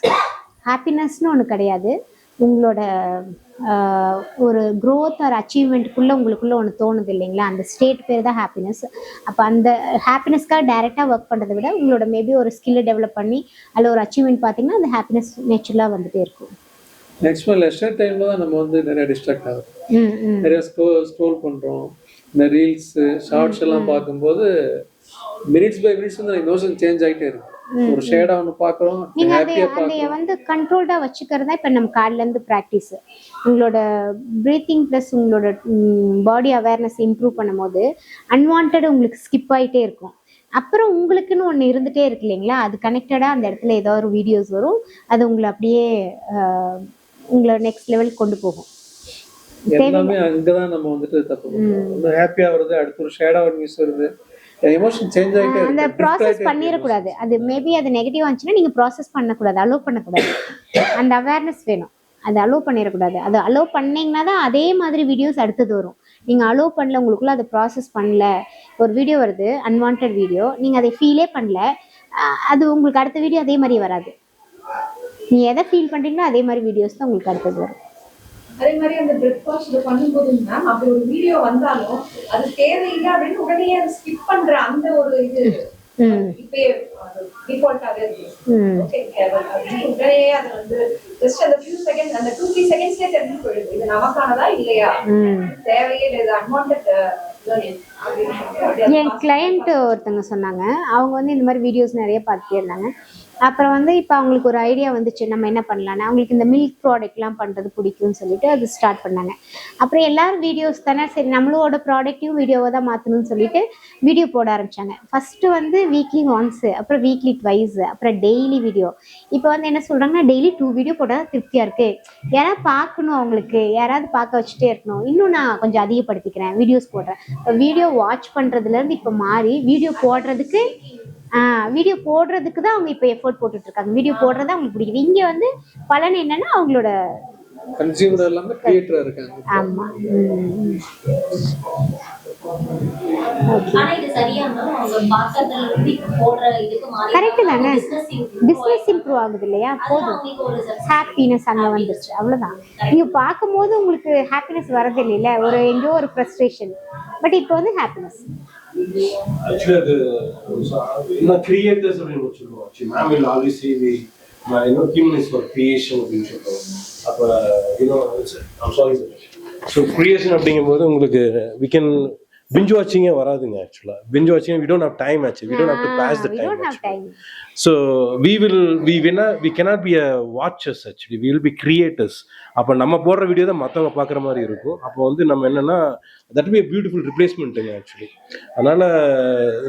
ஹாப்பினஸ்னு ஒன்று கிடையாது. உங்களோட ஒரு க்ரோத் ஆர் அச்சீவ்மெண்ட்டுக்குள்ளே உங்களுக்குள்ளே ஒன்று தோணுது இல்லைங்களா, அந்த ஸ்டேட் பேர் தான் ஹாப்பினஸ். அப்போ அந்த ஹாப்பினஸ்க்காக டைரெக்டாக ஒர்க் பண்ணுறதை விட உங்களோட மேபி ஒரு ஸ்கில்லை டெவலப் பண்ணி அதில் ஒரு அச்சீவ்மெண்ட் பார்த்தீங்கன்னா அந்த ஹாப்பினஸ் நேச்சுரலாக வந்துகிட்டே இருக்கும். நெக்ஸ்ட் லெஷர் டைம்ல தான் நம்ம வந்து நிறைய டிஸ்ட்ராக்ட் ஆகும், நிறைய ஸ்க்ரோல் பண்றோம். இந்த ரீல்ஸ் ஷார்ட்ஸ் எல்லாம் பார்க்கும்போது மினிட்ஸ் பை மினிட்ஸ் வந்து எமோஷன் சேஞ்ச் ஆகிட்டே இருக்கு. ஒரு ஷேடா ஒன்று பார்க்குறோம், நீங்கள் அதை வந்து கண்ட்ரோல்டாக வச்சுக்கிறது தான் இப்போ நம்ம காலையிலேருந்து ப்ராக்டிஸ். உங்களோட ப்ரீத்திங் ப்ளஸ் உங்களோட பாடி அவேர்னஸ் இம்ப்ரூவ் பண்ணும்போது அன்வான்ட் உங்களுக்கு ஸ்கிப் ஆகிட்டே இருக்கும். அப்புறம் உங்களுக்குன்னு ஒன்று இருந்துகிட்டே இருக்கு இல்லைங்களா, அது கனெக்டடாக அந்த இடத்துல ஏதோ ஒரு வீடியோஸ் வரும், அது உங்களை அப்படியே உங்களை நெக்ஸ்ட் லெவலுக்கு கொண்டு போகும். எல்லாமே அங்கதான் நம்ம வந்துட்டு தப்பு பண்றோம். ஹாப்பியா வருது, அடுத்து ஒரு ஷேடா ஒரு நியூஸ் வருது, எமோஷன் சேஞ்ச் ஆயிட்டே இருக்கு. அந்த ப்ராசஸ் பண்ணிடக்கூடாது. அது மேபி அது நெகட்டிவ் ஆச்சுன்னா நீங்க ப்ராசஸ் பண்ணக்கூடாது, அலோவ் பண்ணக்கூடாது. அந்த அவேர்னஸ் வேணும், அது அலோவ் பண்ணிடக்கூடாது. அது அலோவ் பண்ணீங்கன்னா தான் அதே மாதிரி வீடியோஸ் அடுத்தது வரும். நீங்கள் அலோவ் பண்ணல, உங்களுக்குள்ள அதை ப்ராசஸ் பண்ணல, ஒரு வீடியோ வருது அன்வான்ட் வீடியோ, நீங்கள் அதை ஃபீலே பண்ணல, அது உங்களுக்கு அடுத்த வீடியோ அதே மாதிரி வராது. நீங்கள் எதை ஃபீல் பண்ணுறீங்களோ அதே மாதிரி வீடியோஸ் தான் உங்களுக்கு அடுத்தது வரும். அதே மாதிரி அந்த பிரேக்ஃபாஸ்ட் இதை பண்ணும்போது மேம் அப்படி ஒரு வீடியோ வந்தாலும் அது தேவையில்லை அப்படின்னு உடனே அதை ஸ்கிப் பண்ற அந்த ஒரு இது இப்பயே டிஃபால்ட்டாக இருக்கு. ஓகே, உடனே அது வந்து ஜஸ்ட் அந்த ஃபியூ செகண்ட், அந்த 2-3 செகண்ட்ஸ்லேயே தெரிஞ்சு போயிடுது இது நமக்கானதா இல்லையா, தேவையே இல்லை, இது அன்வான்ட். என் கிளையண்ட் ஒருத்தவங்க சொன்னாங்க, அவங்க வந்து இந்த மாதிரி வீடியோஸ் நிறைய பார்த்துட்டே இருந்தாங்க. அப்புறம் வந்து இப்போ அவங்களுக்கு ஒரு ஐடியா வந்துச்சு, நம்ம என்ன பண்ணலான்னு. அவங்களுக்கு இந்த மில்க் ப்ராடக்ட்லாம் பண்ணுறது பிடிக்கும்னு சொல்லிட்டு அது ஸ்டார்ட் பண்ணாங்க. அப்புறம் எல்லாரும் வீடியோஸ் தானே, சரி நம்மளோட ப்ராடக்ட்டையும் வீடியோவை தான் மாற்றணும்னு சொல்லிட்டு வீடியோ போட ஆரம்பித்தாங்க. ஃபஸ்ட்டு வந்து வீக்லி ஒன்ஸு, அப்புறம் வீக்லி ட்வைஸு, அப்புறம் டெய்லி வீடியோ. இப்போ வந்து என்ன சொல்கிறாங்கன்னா டெய்லி 2 வீடியோ போட்டால் திருப்தியாக இருக்குது, யாராவது பார்க்கணும், அவங்களுக்கு யாராவது பார்க்க வச்சுட்டே இருக்கணும், இன்னும் நான் கொஞ்சம் அதிகப்படுத்திக்கிறேன், வீடியோஸ் போடுறேன். இப்போ வீடியோ வாட்ச் பண்ணுறதுலேருந்து இப்போ மாறி வீடியோ போடுறதுக்கு தான் அவங்க இப்போ எஃபோர்ட் போட்டுட்டு இருக்காங்க. வீடியோ போடுறது அவங்களுக்கு பிடிக்குது. இங்க வந்து பலன் என்னன்னா அவங்களோட கன்சியூமர் எல்லாமே கிரியேட்டரா இருக்காங்க. ஆமா. கரெக்ட் தானே, பிசினஸ் இம்ப்ரூவ் ஆகுது இல்லையா, போதும், ஹாப்பினஸ் அங்கே வந்துருச்சு, அவ்வளோதான். நீங்க பார்க்கும்போது உங்களுக்கு ஹாப்பினஸ் வரது இல்லைல்ல, ஒரு எங்கேயோ ஒரு ஃப்ரஸ்ட்ரேஷன், பட் இப்போ வந்து ஹாப்பினஸ். Actually, the creators அப்படின்னு சொல்லுவோம். Ma'am will always say the human is for creation அப்படின்னு சொல்லுவோம். அப்போ I'm sorry sir. So creation அப்படிங்கும்போது உங்களுக்கு we can binge watching வராதுங்க. ஆக்சுவலா binge watching we don't have time actually, we don't have to pass the time. So we cannot be a watchers actually, we will be creators. அப்போ நம்ம போடுற video தான் மற்றவங்க பார்க்குற மாதிரி இருக்கும். அப்போ வந்து நம்ம என்னன்னா தட் பி a beautiful replacementங்க ஆக்சுவலி. அதனால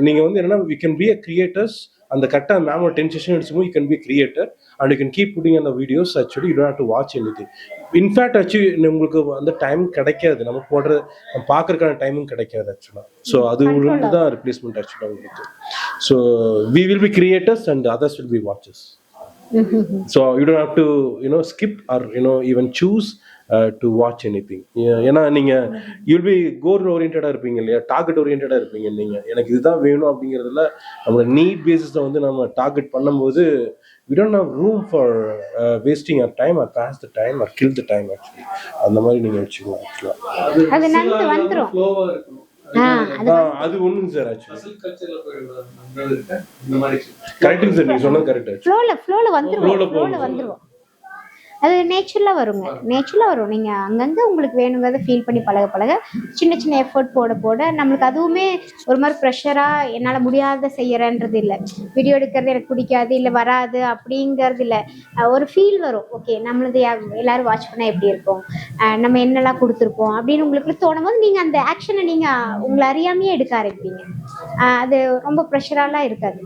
நீங்க வந்து என்னன்னா we can be a creators. அந்த கரெக்டாக மேமோட 10 செஷன் எடுத்துக்கும் you can be creator and you can keep putting அந்த videos actually you don't have to watch anything. In fact actually உங்களுக்கு அந்த டைம் கிடைக்காது, நம்ம போடுற பார்க்கறதுக்கான டைமும் கிடைக்காது ஆக்சுவலாக. ஸோ அது உங்களுக்கு தான் ரிப்ளேஸ்மெண்ட் ஆக்சுவலாக உங்களுக்கு. So we will be creators and others will be வாட்சஸ். So you don't have to skip or even choose to watch anything. ஏன்னா நீங்கள் யூல் பி கோல் ஓரியன்டாக இருப்பீங்க இல்லையா, டார்கெட் ஓரியன்டாக இருப்பீங்க. நீங்கள் எனக்கு இதுதான் வேணும் அப்படிங்கிறதுல நம்மளோட நீட் பேசிஸில் வந்து நம்ம டார்கெட் பண்ணும்போது we don't have room for wasting our time or pass the time or kill the time actually. அந்த மாதிரி நீங்கள் வச்சுக்கலாம் ஆக்சுவலாக. அது நந்து வந்துரும். ஃப்ளோவா இருக்கும். அது ஒண்ணுங்க சார் ஆக்சுவலி அசல் கல்ச்சர்ல போயிடுவாங்க நம்ம இருக்க இந்த மாதிரி. கரெக்டுங்க சார், நீங்க சொன்னது கரெக்ட். ஃப்ளோல வந்துருவோம். அது நேச்சுரலாக வருங்க, நேச்சுரலாக வரும். நீங்கள் அங்கங்கே உங்களுக்கு வேணுங்கிறத ஃபீல் பண்ணி பழக சின்ன சின்ன எஃபர்ட் போட நம்மளுக்கு அதுவுமே ஒரு மாதிரி ப்ரெஷராக என்னால் முடியாத செய்யறேன்றது இல்லை. வீடியோ எடுக்கிறது எனக்கு பிடிக்காது இல்லை வராது அப்படிங்கிறது இல்லை. ஒரு ஃபீல் வரும், ஓகே நம்மளது எல்லாரும் வாட்ச் பண்ணால் எப்படி இருக்கும், நம்ம என்னெல்லாம் கொடுத்துருப்போம் அப்படின்னு உங்களுக்கு தோணும் போது நீங்கள் அந்த ஆக்ஷனை நீங்கள் உங்களை அறியாமையே எடுக்க ஆரம்பிப்பீங்க. அது ரொம்ப ப்ரெஷராலாம் இருக்காது.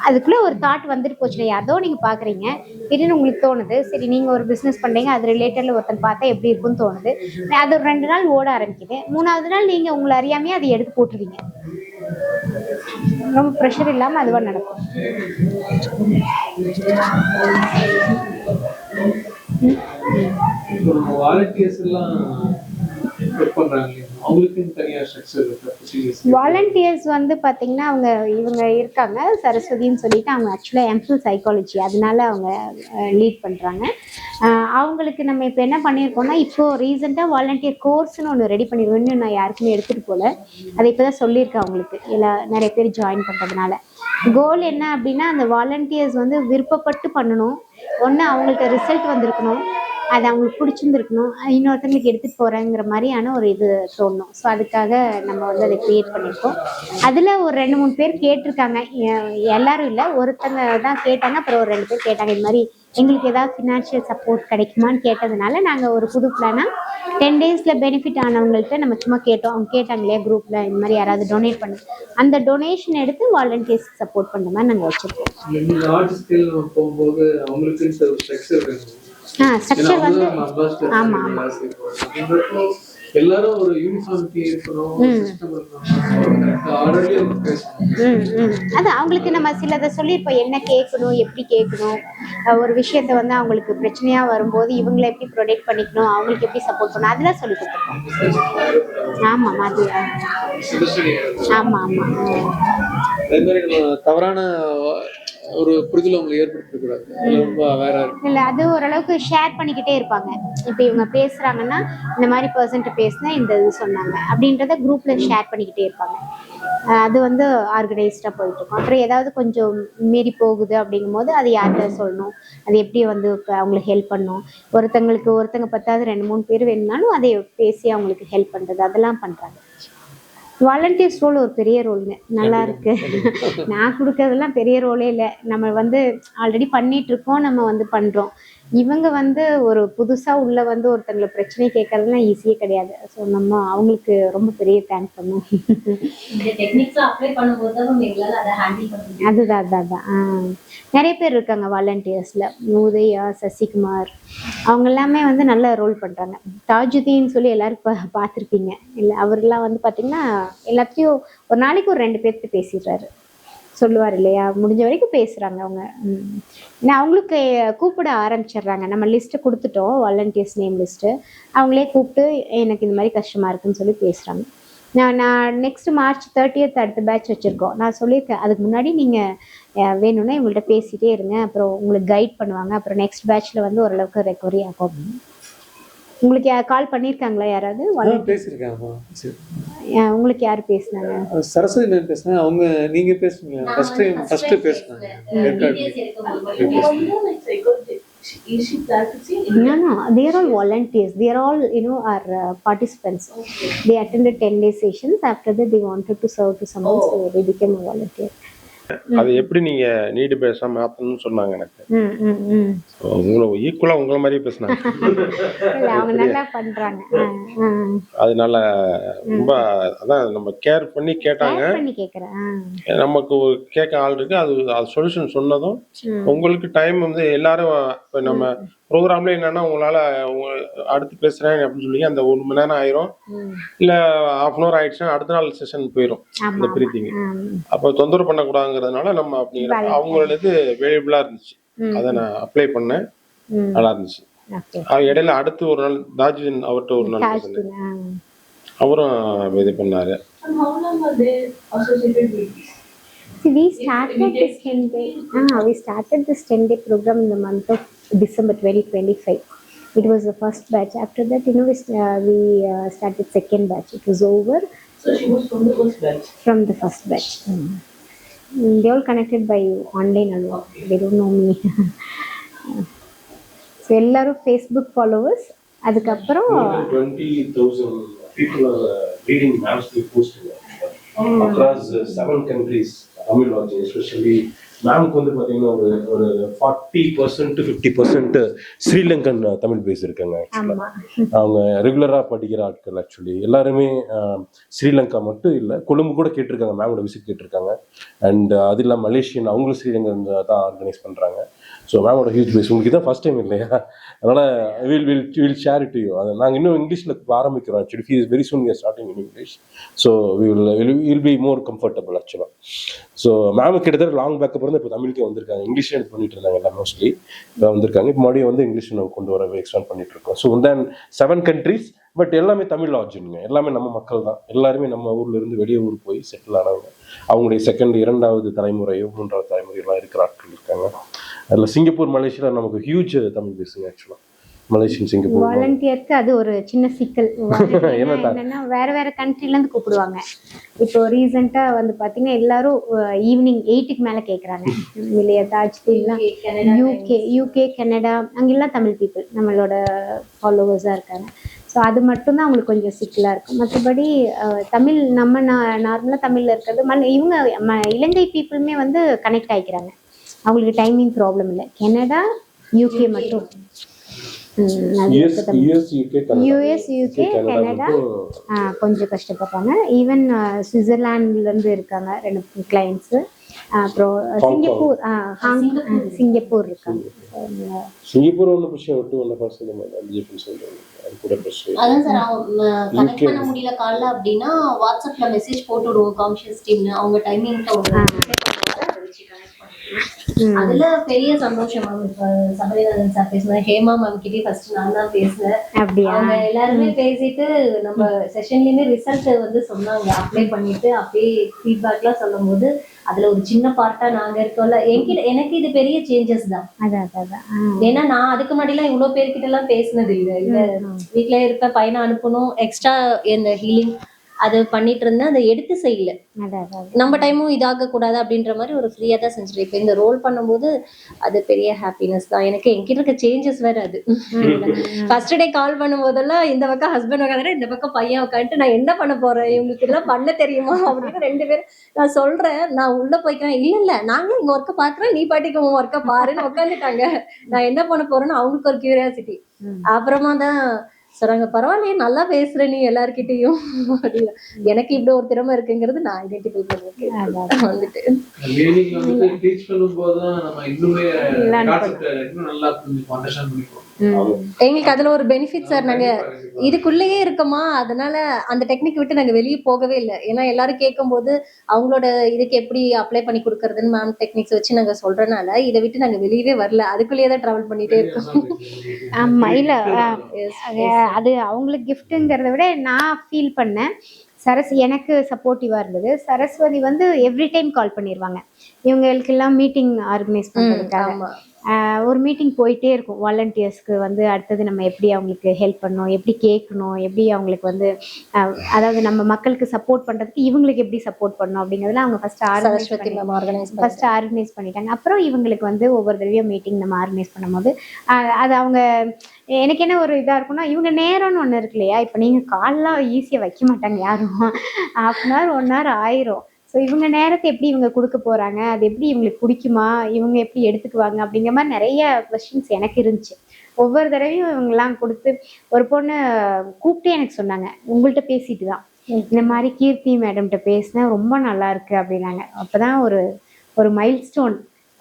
அதுக்குள்ளே ஒரு தாட் வந்துட்டு போச்சுன்னா யாரோ நீங்கள் பார்க்குறீங்க, திடீர்னு உங்களுக்கு தோணுது, சரி நீங்கள் ஒரு பிஸ்னஸ் பண்ணுறீங்க, அது ரிலேட்டடில் ஒருத்தன் பார்த்தா எப்படி இருக்குன்னு தோணுது. அது ஒரு 2 நாள் ஓட ஆரம்பிக்குது. 3ஆவது நாள் நீங்கள் உங்களை அறியாமையே அதை எடுத்து போட்டுருவீங்க. ரொம்ப ப்ரெஷர் இல்லாமல் அதுவாக நடக்கும். வாலண்டியர்ஸ் எல்லாம் ஒர்க் பண்றாங்க, அவங்களுக்கு தனியா ஸ்ட்ரக்சர் இருக்கு. வாலண்டியர்ஸ் வந்து பார்த்தீங்கன்னா இவங்க இருக்காங்க சரஸ்வதின்னு சொல்லிட்டு, அவங்க ஆக்சுவலாக எம்ஃபில் சைக்காலஜி, அதனால அவங்க லீட் பண்ணுறாங்க. அவங்களுக்கு நம்ம இப்போ என்ன பண்ணியிருக்கோம்னா, இப்போது ரீசெண்டாக வாலண்டியர் கோர்ஸ்னு ஒன்று ரெடி பண்ணிடுவோம். இன்னும் நான் யாருக்குமே எடுத்துகிட்டு போகல, அதை இப்போ தான் சொல்லியிருக்கேன் அவங்களுக்கு. நிறைய பேர் ஜாயின் பண்ணுறதுனால கோல் என்ன அப்படின்னா, அந்த வாலண்டியர்ஸ் வந்து விருப்பப்பட்டு பண்ணணும். ஒன்று அவங்கள்ட்ட ரிசல்ட் வந்திருக்கணும், அது அவங்களுக்கு பிடிச்சிருந்துருக்கணும், இன்னொருத்தங்களுக்கு எடுத்துகிட்டு போகிறேங்கிற மாதிரியான ஒரு இது தோணும். ஸோ அதுக்காக நம்ம வந்து அதை க்ரியேட் பண்ணியிருக்கோம். அதில் ஒரு 2-3 பேர் கேட்டிருக்காங்க, எல்லாரும் இல்லை, ஒருத்தங்க தான் கேட்டாங்க. அப்புறம் ஒரு 2 பேர் கேட்டாங்க, இது மாதிரி எங்களுக்கு ஏதாவது ஃபினான்ஷியல் சப்போர்ட் கிடைக்குமான்னு கேட்டதுனால நாங்கள் ஒரு புது பிளானாக 10 டேஸில் பெனிஃபிட் ஆனவங்கள்ட்ட நம்ம சும்மா கேட்டோம். அவங்க கேட்டாங்க இல்லையா குரூப்பில், இந்த மாதிரி யாராவது டொனேட் பண்ணு, அந்த டொனேஷன் எடுத்து வாலண்டியர்ஸ்க்கு சப்போர்ட் பண்ணுற மாதிரி நாங்கள் வச்சுருக்கோம். லார்ஜ் ஸ்கேல் போகும்போது அவங்களுக்கு ஸ்ட்ரக்சர் வேணும். ஸ்ட்ரக்சர் வந்து ஆமாம் எல்லாரும் ஒரு யூனிஃபார்மிட்டி இருக்கணும், சிஸ்டம் இருக்கணும், ஆர்டர்லயே பேசணும். அது அவங்களுக்கு நம்ம சிலதை சொல்லியிருப்போம், என்ன கேட்கணும், எப்படி கேட்கணும், ஒரு விஷயத்த வந்து அவங்களுக்கு பிரச்சனையா வரும்போது இவங்களை எப்படி ப்ரொடெக்ட் பண்ணிக்கணும், அவங்களுக்கு எப்படி சப்போர்ட் பண்ணணும், அதெல்லாம் சொல்லி கொடுத்துருக்கோம். ஆமாம் அது ஆமாம். அதே மாதிரி நம்ம தவறான ஒரு புரிதல் அவங்களுக்கு ஏற்படுத்தக்கூடாது, ரொம்ப வேற இல்லை. அது ஓரளவுக்கு ஷேர் பண்ணிக்கிட்டே இருப்பாங்க. இப்போ இவங்க பேசுகிறாங்கன்னா, இந்த மாதிரி பர்சன்ட்ட பேசினா இந்த இது சொன்னாங்க அப்படின்றத குரூப்பில் ஷேர் பண்ணிக்கிட்டே இருப்பாங்க. அது வந்து ஆர்கனைஸ்டாக போயிட்டுருக்கும். அப்புறம் ஏதாவது கொஞ்சம் மீறி போகுது அப்படிங்கும் போது அது யார்கிட்ட சொல்லணும், அது எப்படி வந்து அவங்களுக்கு ஹெல்ப் பண்ணணும், ஒருத்தங்க பத்தாவது 2-3 பேர் வேணும்னாலும் அதை பேசி அவங்களுக்கு ஹெல்ப் பண்ணுறது, அதெல்லாம் பண்ணுறாங்க. வாலண்டியர்ஸ் ரோல் ஒரு பெரிய ரோலுங்க, நல்லா இருக்கு. நான் கொடுக்கறதெல்லாம் பெரிய ரோலே இல்லை. நம்ம வந்து ஆல்ரெடி பண்ணிட்டு இருக்கோம், நம்ம வந்து பண்ணுறோம். இவங்க வந்து ஒரு புதுசாக உள்ள வந்து ஒருத்தங்களை பிரச்சனை கேட்கறதுலாம் ஈஸியே கிடையாது. ஸோ நம்ம அவங்களுக்கு ரொம்ப பெரிய தேங்க்ஸ் பண்ணுவோம். அதுதான் நிறைய பேர் இருக்காங்க வாலண்டியர்ஸில். உதயா, சசிகுமார், அவங்க எல்லாமே வந்து நல்ல ரோல் பண்ணுறாங்க. தாஜுதீன் சொல்லி எல்லாரும் பார்த்துருப்பீங்க இல்லை, அவர்லாம் வந்து பார்த்திங்கன்னா எல்லாத்தையும் ஒரு நாளைக்கு ஒரு 2 பேர்த்து பேசிடுறாரு, சொல்லுவார் இல்லையா, முடிஞ்ச வரைக்கும் பேசுகிறாங்க அவங்க. ஏன்னா அவங்களுக்கு கூப்பிட ஆரம்பிச்சிடுறாங்க. நம்ம லிஸ்ட்டு கொடுத்துட்டோம், வாலண்டியர்ஸ் நேம் லிஸ்ட்டு, அவங்களே கூப்பிட்டு எனக்கு இந்த மாதிரி கஷ்டமாக இருக்குன்னு சொல்லி பேசுகிறாங்க. நான் நெக்ஸ்ட் March 30 அடுத்த பேட்ச் வச்சுருக்கோம். நான் சொல்லியிருக்கேன், அதுக்கு முன்னாடி நீங்கள் வேணும்னா இவங்கள்ட்ட பேசிகிட்டே இருங்க, அப்புறம் உங்களுக்கு கைட் பண்ணுவாங்க, அப்புறம் நெக்ஸ்ட் பேட்ச்சில் வந்து ஓரளவுக்கு ரெக்கவரி ஆகும். உங்களுக்கு கால் பண்ணியிருக்காங்களா யாராவது? பேசியிருக்காங்க. உங்களுக்கு யார் பேசினாங்க? சரஸ்வதி மேம் பேசினாங்க. அவங்க நீங்க பேசுங்க, ஃபர்ஸ்ட் பேசினாங்க. Is she practicing? No, they are all volunteers. They are all, are participants. They attended 10-day sessions. After that, they wanted to serve to someone, so they became a volunteer. அதை எப்படி நீங்க need பேச மாத்தணும்னு சொன்னாங்க எனக்கு. ம் ம் ம் உங்களை ஈக்குவலா உங்களை மாதிரியே பேசினாங்க. இல்ல அவங்க நல்லா பண்றாங்க. அதனால ரொம்ப அதான் நம்ம கேர் பண்ணி கேட்டாங்க. பண்ணி கேக்குறேன். நமக்கு ஒரு கேட்க ஆள் இருக்கு. அது சொல்யூஷன் சொன்னதும் உங்களுக்கு டைம் வந்து எல்லாரும் இப்போ நம்ம ப்ரோக்ராம்ல என்னன்னா உங்களால அடுத்து பேசுறேன் அப்படின்னு சொல்லி அந்த 1 மணி நேரம் ஆயிரும், இல்ல 1/2 அன் ஹவர் ஆயிடுச்சுன்னா அடுத்த நாள் செஷன் போயிடும் இந்த பிரீத்திங். அப்போ தொந்தரவு பண்ணக்கூடாதுங்கிறதுனால நம்ம அப்படிங்கிற அவங்களோட இது வேலியபிளா இருந்துச்சு. அதை நான் அப்ளை பண்ணேன், நல்லா இருந்துச்சு. இடையில அடுத்து ஒரு நாள் தாஜுதீன் அவர்கிட்ட ஒரு நாள் பேசினேன், அவரும் இது பண்ணாரு. We started this 10-day program in the month of December 2025. It was the first batch. After that, we started second batch. It was over. So she was from the first batch? From the first batch. They all connected by online alone. They don't know me. So, எல்லாரும் Facebook followers. அதுக்கப்புறம் 20,000 people are reading Ma'am's post across 7 countries. Tamil watching, especially மேம்க்கு வந்து பார்த்தீங்கன்னா ஒரு 40% to 50% Sri Lankan Tamil பேசியிருக்காங்க. அவங்க ரெகுலராக படிக்கிற ஆட்கள். ஆக்சுவலி எல்லாருமே ஸ்ரீலங்கா மட்டும் இல்லை, கொழும்பு கூட கேட்டிருக்காங்க, மேமோட விசிட் கேட்டிருக்காங்க. அண்ட் அது இல்லாமல் மலேசியன் அவங்களும் ஸ்ரீலங்கன் தான் ஆர்கனைஸ் பண்ணுறாங்க. ஸோ மேமோட ஹியூஜ் பேஸ். உங்களுக்கு இதான் ஃபர்ஸ்ட் டைம் இல்லையா? அதனால் will share it to you. அதை நாங்கள் இன்னும் இங்கிலீஷில் ஆரம்பிக்கிறோம். Actually very soon we are starting in English. So will be more comfortable ஆக்சுவலாக. ஸோ மேம் கிட்டத்தட்ட லாங் பேக் அப்புறம் இப்போ தமிழுக்கே வந்திருக்காங்க. இங்கிலீஷ் எடுத்து பண்ணிட்டு இருந்தாங்க எல்லாம் மோஸ்ட்லி, இப்போ வந்திருக்காங்க. இப்போ மறுபடியும் வந்து இங்கிலீஷ் நம்ம கொண்டு வர எக்ஸ்பேண்ட் பண்ணிட்டு இருக்கோம். ஸோ தென் 7 countries, பட் எல்லாமே தமிழ் ஆர்ஜினுங்க. எல்லாமே நம்ம மக்கள் தான். எல்லாருமே நம்ம ஊர்ல இருந்து வெளியே ஊர் போய் செட்டில் ஆனவங்க. அவங்களுடைய 2வது தலைமுறையோ 3வது தலைமுறையெல்லாம் இருக்கிற ஆட்கள் இருக்காங்க. அதில் சிங்கப்பூர், மலேசியா நமக்கு ஹியூஜ் தமிழ் பேசுங்க. ஆக்சுவலாக மலேசியன், சிங்கப்பூர் வாலண்டியருக்கு அது ஒரு சின்ன சிக்கல். என்னன்னா வேற கண்ட்ரில இருந்து கூப்பிடுவாங்க. இப்போ ரீசெண்டா வந்து பாத்தீங்கன்னா எல்லாரும் ஈவினிங் 8க்கு மேல கேக்குறாங்க இல்லையா? தாஜ்தீன்லாம் யூகே, கனடா, அங்கெல்லாம் தமிழ் பீப்புள் நம்மளோட ஃபாலோவர்ஸா இருக்காங்க. ஸோ அது மட்டும்தான் அவங்களுக்கு கொஞ்சம் சிக்கலாக இருக்கும். மற்றபடி தமிழ் நம்ம நார்மலாக தமிழில் இருக்கிறது இவங்க இலங்கை பீப்புளுமே வந்து கனெக்ட் ஆகிக்கிறாங்க. அவங்களுக்கு டைமிங் ப்ராப்ளம் இல்லை. கனடா, யூகே மட்டும். யூஎஸ், யூகே, கனடா கொஞ்சம் கஷ்டப்படுறாங்க. ஈவன் சுவிட்சர்லாண்ட்லேருந்து இருக்காங்க 2 கிளைண்ட்ஸு. அப்புறம் சிங்கப்பூர் இருக்காங்க. சிங்கப்பூர் ஒன்று விஷயம் விட்டு ஒன்று சொல்லுங்க. அதான் சார், கனெக்ட் பண்ண முடியல காலைல அப்படின்னா வாட்ஸ்அப்ல மெசேஜ் போட்டு விடுவோம் கான்ஷியஸ் டீம்னு. அவங்க டைமிங்க்கு அதுல பெரிய சந்தோஷம் மேம். இப்ப சபரிநாதன் சார் பேசுனேன், ஹேமா மேம் கிட்டே ஃபர்ஸ்ட் நான் தான் பேசினேன். அவங்க எல்லாருமே பேசிட்டு நம்ம செஷன்லயுமே ரிசல்ட் வந்து சொன்னாங்க. அப்ளை பண்ணிட்டு அப்படியே ஃபீட்பேக்லாம் சொல்லும் போது அதுல ஒரு சின்ன பார்ட்டா நாங்க இருக்கோம்ல, எனக்கு இது பெரிய சேஞ்சஸ் தான். ஏன்னா நான் அதுக்கு முன்னாடிலாம் இவ்வளவு பேர்கிட்ட எல்லாம் பேசினது இல்லை. வீட்டுல இருப்ப பையனை அனுப்பணும், எக்ஸ்ட்ரா இந்த ஹீலிங் அது பண்ணிட்டு இருந்தேன். அதை எடுத்து செய்யல, நம்ம டைமும் இதாக கூடாது அப்படின்ற மாதிரி ஒரு ஃப்ரீயா தான் செஞ்சுட்டு. இப்போ இந்த ரோல் பண்ணும்போது அது பெரிய ஹாப்பினஸ் தான் எனக்கு. என்கிட்ட இருக்க சேஞ்சஸ் வேற அது. ஃபர்ஸ்ட் டே கால் பண்ணும் போதெல்லாம் இந்த பக்கம் ஹஸ்பண்ட் உட்காந்து, இந்த பக்கம் பையன் உட்காந்துட்டு நான் என்ன பண்ண போறேன், இவங்களுக்கு இதெல்லாம் பண்ண தெரியுமா அப்படின்னு 2 பேரும் நான் சொல்றேன். நான் உள்ள போய்க்கிறேன், இல்ல நாங்களும் இங்க ஒர்க்கை பாக்குறேன், நீ பாட்டிக்கு உன் ஒர்க்கை பாருன்னு உட்காந்துட்டாங்க. நான் என்ன பண்ண போறேன்னு அவங்களுக்கு ஒரு கியூரியாசிட்டி. அப்புறமா தான் சொல்றாங்க, பரவாயில்லையே நல்லா பேசுற நீ எல்லார்கிட்டையும். எனக்கு இப்படி ஒரு திறமை இருக்குங்கிறது நான் ஐடென்டிஃபை பண்ணிருக்கேன். வந்துட்டு டீச் பண்ணும்போது தான் நம்ம இன்னுமே கான்செப்ட் இன்னும் நல்லா புரிஞ்சுப்போம், அண்டர்ஸ்டாண்ட் பண்ணிப்போம். எங்களுக்கு அதுல ஒரு பெனிஃபிட் சார். நாங்க இதுக்குள்ளேயே இருக்கோமா, அதனால அந்த டெக்னிக் விட்டு நாங்க வெளியே போகவே இல்லை. ஏன்னா எல்லாரும் கேட்கும் போது அவங்களோட இதுக்கு எப்படி அப்ளை பண்ணி கொடுக்கறதுன்னு மேம் டெக்னிக்ஸ் வச்சு நாங்க சொல்றதுனால இதை விட்டு நாங்க வெளியவே வரல. அதுக்குள்ளேயே தான் டிராவல் பண்ணிட்டே இருக்கோம். ஆமா, இல்ல அது அவங்களுக்கு கிஃப்ட்ங்கிறத விட நான் ஃபீல் பண்ணேன். எனக்கு சப்போர்ட்டிவா இருந்தது. சரஸ்வதி வந்து எவ்ரி டைம் கால் பண்ணிடுவாங்க இவங்களுக்கு எல்லாம் மீட்டிங் ஆர்கனைஸ் பண்றதுக்காக. ஒரு மீட்டிங் போயிட்டே இருக்கும். வாலண்டியர்ஸ்க்கு வந்து அடுத்தது நம்ம எப்படி அவங்களுக்கு ஹெல்ப் பண்ணணும், எப்படி கேட்கணும், எப்படி அவங்களுக்கு வந்து அதாவது நம்ம மக்களுக்கு சப்போர்ட் பண்ணுறதுக்கு இவங்களுக்கு எப்படி சப்போர்ட் பண்ணணும் அப்படிங்கிறதுல அவங்க ஃபர்ஸ்ட் ஆர்கனைஸ் பண்ணிட்டாங்க. அப்புறம் இவங்களுக்கு வந்து ஒவ்வொரு தடவையும் மீட்டிங் நம்ம ஆர்கனைஸ் பண்ணும்போது அது அவங்க எனக்கு என்ன ஒரு இதாக இருக்கும்னா, இவங்க நேரம்னு ஒன்று இருக்கு இல்லையா? இப்போ நீங்கள் கால்லாம் ஈஸியாக வைக்க மாட்டாங்க யாரும். 1/2 hour 1 hour ஆயிரும். ஸோ இவங்க நேரத்தை எப்படி இவங்க கொடுக்க போகிறாங்க, அது எப்படி இவங்களுக்கு பிடிக்குமா, இவங்க எப்படி எடுத்துக்குவாங்க அப்படிங்கிற மாதிரி நிறைய கொஸ்டின்ஸ் எனக்கு இருந்துச்சு. ஒவ்வொரு தடவையும் இவங்கெல்லாம் கொடுத்து ஒரு பொண்ணு கூப்பிட்டே எனக்கு சொன்னாங்க, உங்கள்கிட்ட பேசிட்டு தான் இந்த மாதிரி கீர்த்தி மேடம்கிட்ட பேசினேன், ரொம்ப நல்லா இருக்கு அப்படின்னாங்க. அப்போ தான் ஒரு ஒரு மைல்ஸ்டோன்.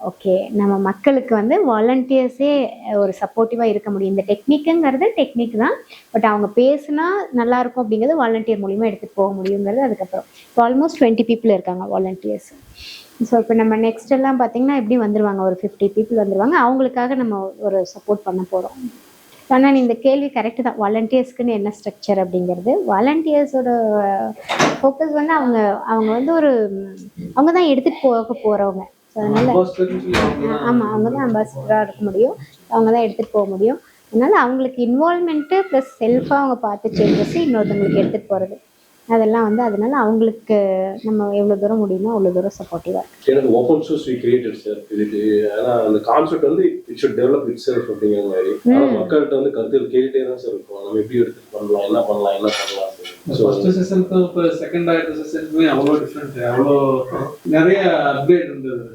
ஓகே, நம்ம மக்களுக்கு வந்து வாலண்டியர்ஸே ஒரு சப்போர்ட்டிவாக இருக்க முடியும். இந்த டெக்னிக்குங்கிறது டெக்னிக் தான், பட் அவங்க பேசுனா நல்லா இருக்கும் அப்படிங்கிறது வாலண்டியர் மூலிமா எடுத்துகிட்டு போக முடியுங்கிறது. அதுக்கப்புறம் இப்போ ஆல்மோஸ்ட் 20 people இருக்காங்க வாலண்டியர்ஸ். ஸோ இப்போ நம்ம நெக்ஸ்ட் எல்லாம் பார்த்தீங்கன்னா எப்படி வந்துருவாங்க, ஒரு 50 people வந்துருவாங்க. அவங்களுக்காக நம்ம ஒரு சப்போர்ட் பண்ண போகிறோம். ஆனால் இந்த கேள்வி கரெக்டு தான், வாலண்டியர்ஸ்க்குன்னு என்ன ஸ்ட்ரக்சர் அப்படிங்கிறது. வாலண்டியர்ஸோட ஃபோக்கஸ் வந்து அவங்க அவங்க வந்து ஒரு அவங்க தான் எடுத்துகிட்டு போகிறவங்க. ஸோ அதனால் ஆமாம், அவங்க தான் அம்பாசிடராக இருக்க முடியும், அவங்க தான் எடுத்துகிட்டு போக முடியும். அதனால் அவங்களுக்கு இன்வால்மெண்ட்டு ப்ளஸ் செல்ஃபாக அவங்க பார்த்து சேஞ்சஸ் இன்னொருத்தவங்களுக்கு எடுத்துகிட்டு போகிறது, அதெல்லாம் வந்து அதனால அவங்களுக்கு நம்ம எவ்வளோ தூரம் முடியுமோ அவ்வளோ தூரம் சப்போர்ட்டிவாக இருக்கு. எனக்கு open source we created sir இதுக்கு. ஏன்னா அந்த கான்செப்ட் வந்து it should develop itself அப்படிங்கிற மாதிரி. ஆனால் மக்கள்கிட்ட வந்து கருத்தில் கேட்டுட்டே தான் சார் இருக்கும், நம்ம எப்படி எடுத்துட்டு பண்ணலாம், என்ன பண்ணலாம். ஃபர்ஸ்ட் செஷனுக்கும் இப்போ செகண்ட் ஆயிரத்து செஷனுக்குமே அவ்வளோ டிஃப்ரெண்ட், அவ்வளோ நிறைய அப்டேட் இருந்தது.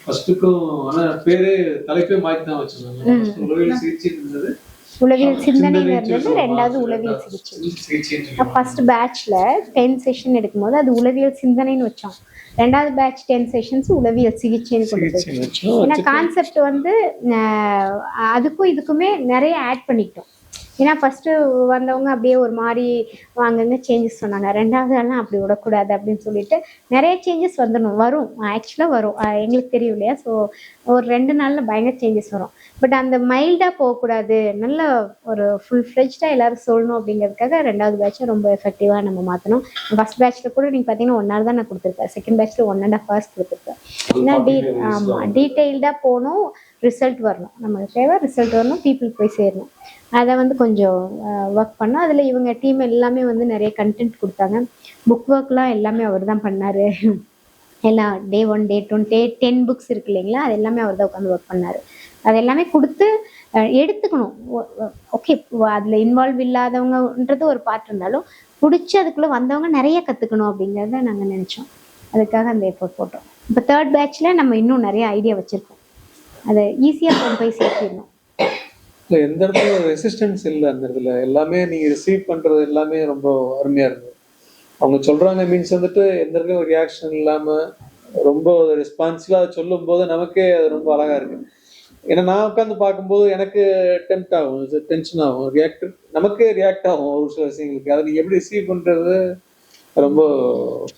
ஃபர்ஸ்ட்டுக்கும் ஆனால் பேரே தலைப்பே மாற்றி தான் வச்சிருந்தாங்க. உளவியல் சிகிச்சை இருந்தது, உளவியல் சிந்தனைங்கிறது ரெண்டாவது உளவியல் சிகிச்சை. ஃபர்ஸ்ட் பேட்ச்ல 10 செஷன் எடுக்கும்போது அது உளவியல் சிந்தனைன்னு வச்சோம். ரெண்டாவது பேட்ச் 10 செஷன்ஸ் உளவியல் சிகிச்சைன்னு கொண்டு வச்சோம். ஏன்னா கான்செப்ட் வந்து அதுக்கும் இதுக்குமே நிறைய ஆட் பண்ணிக்கிட்டோம். ஏன்னா ஃபர்ஸ்ட் வந்தவங்க அப்படியே ஒரு மாதிரி அங்கங்கே சேஞ்சஸ் சொன்னாங்க, ரெண்டாவது எல்லாம் அப்படி விடக்கூடாது அப்படின்னு சொல்லிட்டு நிறைய சேஞ்சஸ் வரும். ஆக்சுவலாக வரும், எங்களுக்கு தெரியும் இல்லையா. ஸோ ஒரு 2 நாளில் பயங்கர சேஞ்சஸ் வரும். பட் அந்த மைல்டாக போகக்கூடாது, நல்ல ஒரு ஃபுல் ஃப்ளெஜ்டாக எல்லாரும் சொல்லணும் அப்படிங்கிறதுக்காக ரெண்டாவது பேட்சை ரொம்ப எஃபெக்டிவாக நம்ம மாற்றணும். ஃபர்ஸ்ட் பேட்ச்சில் கூட நீங்கள் பார்த்தீங்கன்னா 1 hour தான் நான் கொடுத்துருப்பேன், செகண்ட் பேட்ச்சில் 1.5 hours கொடுத்துருப்பேன். ஏன்னா டீட்டெயில்டாக போகணும், ரிசல்ட் வரணும், நமக்கு தேவை ரிசல்ட் வரணும், பீப்புள் போய் சேரணும். அதை வந்து கொஞ்சம் ஒர்க் பண்ணோம். அதில் இவங்க டீம் எல்லாமே வந்து நிறைய கண்டென்ட் கொடுத்தாங்க. புக் ஒர்க்லாம் எல்லாமே அவர் தான் பண்ணார். எல்லாம் Day 1 Day 2 10 புக்ஸ் இருக்கு இல்லைங்களா, அது எல்லாமே அவர் தான் உட்காந்து ஒர்க் பண்ணார். அது எல்லாமே கொடுத்து எடுத்துக்கணும். ஓகே, அதில் இன்வால்வ் இல்லாதவங்கன்றது ஒரு பார்ட் இருந்தாலும் பிடிச்சி அதுக்குள்ளே வந்தவங்க நிறைய கற்றுக்கணும் அப்படிங்கிறத நாங்கள் நினச்சோம். அதுக்காக அந்த எஃபோர்ட் போட்டோம். இப்போ 3rd பேட்ச்சில் நம்ம இன்னும் நிறைய ஐடியா வச்சுருக்கோம், அதை ஈஸியாக கொண்டு போய் சேர்த்திடணும். இல்லை எந்த இடத்துல ரெசிஸ்டன்ஸ் இல்லை, அந்த இடத்துல எல்லாமே நீங்கள் ரிசீவ் பண்ணுறது எல்லாமே ரொம்ப அருமையாக இருந்தது. அவங்க சொல்கிறாங்க மீன்ஸ் வந்துட்டு எந்த இடத்துல ஒரு ரியாக்ஷன் இல்லாமல் ரொம்ப ரெஸ்பான்சிவாக சொல்லும் போது நமக்கே அது ரொம்ப அழகாக இருக்குது. ஏன்னா நான் உட்காந்து பார்க்கும்போது எனக்கு டெம்ப்ட் ஆகும், டென்ஷன் ஆகும், நமக்கே ரியாக்ட் ஆகும் ஒரு சில விஷயங்களுக்கு. அதை நீங்கள் எப்படி ரிசீவ் பண்ணுறது ரொம்ப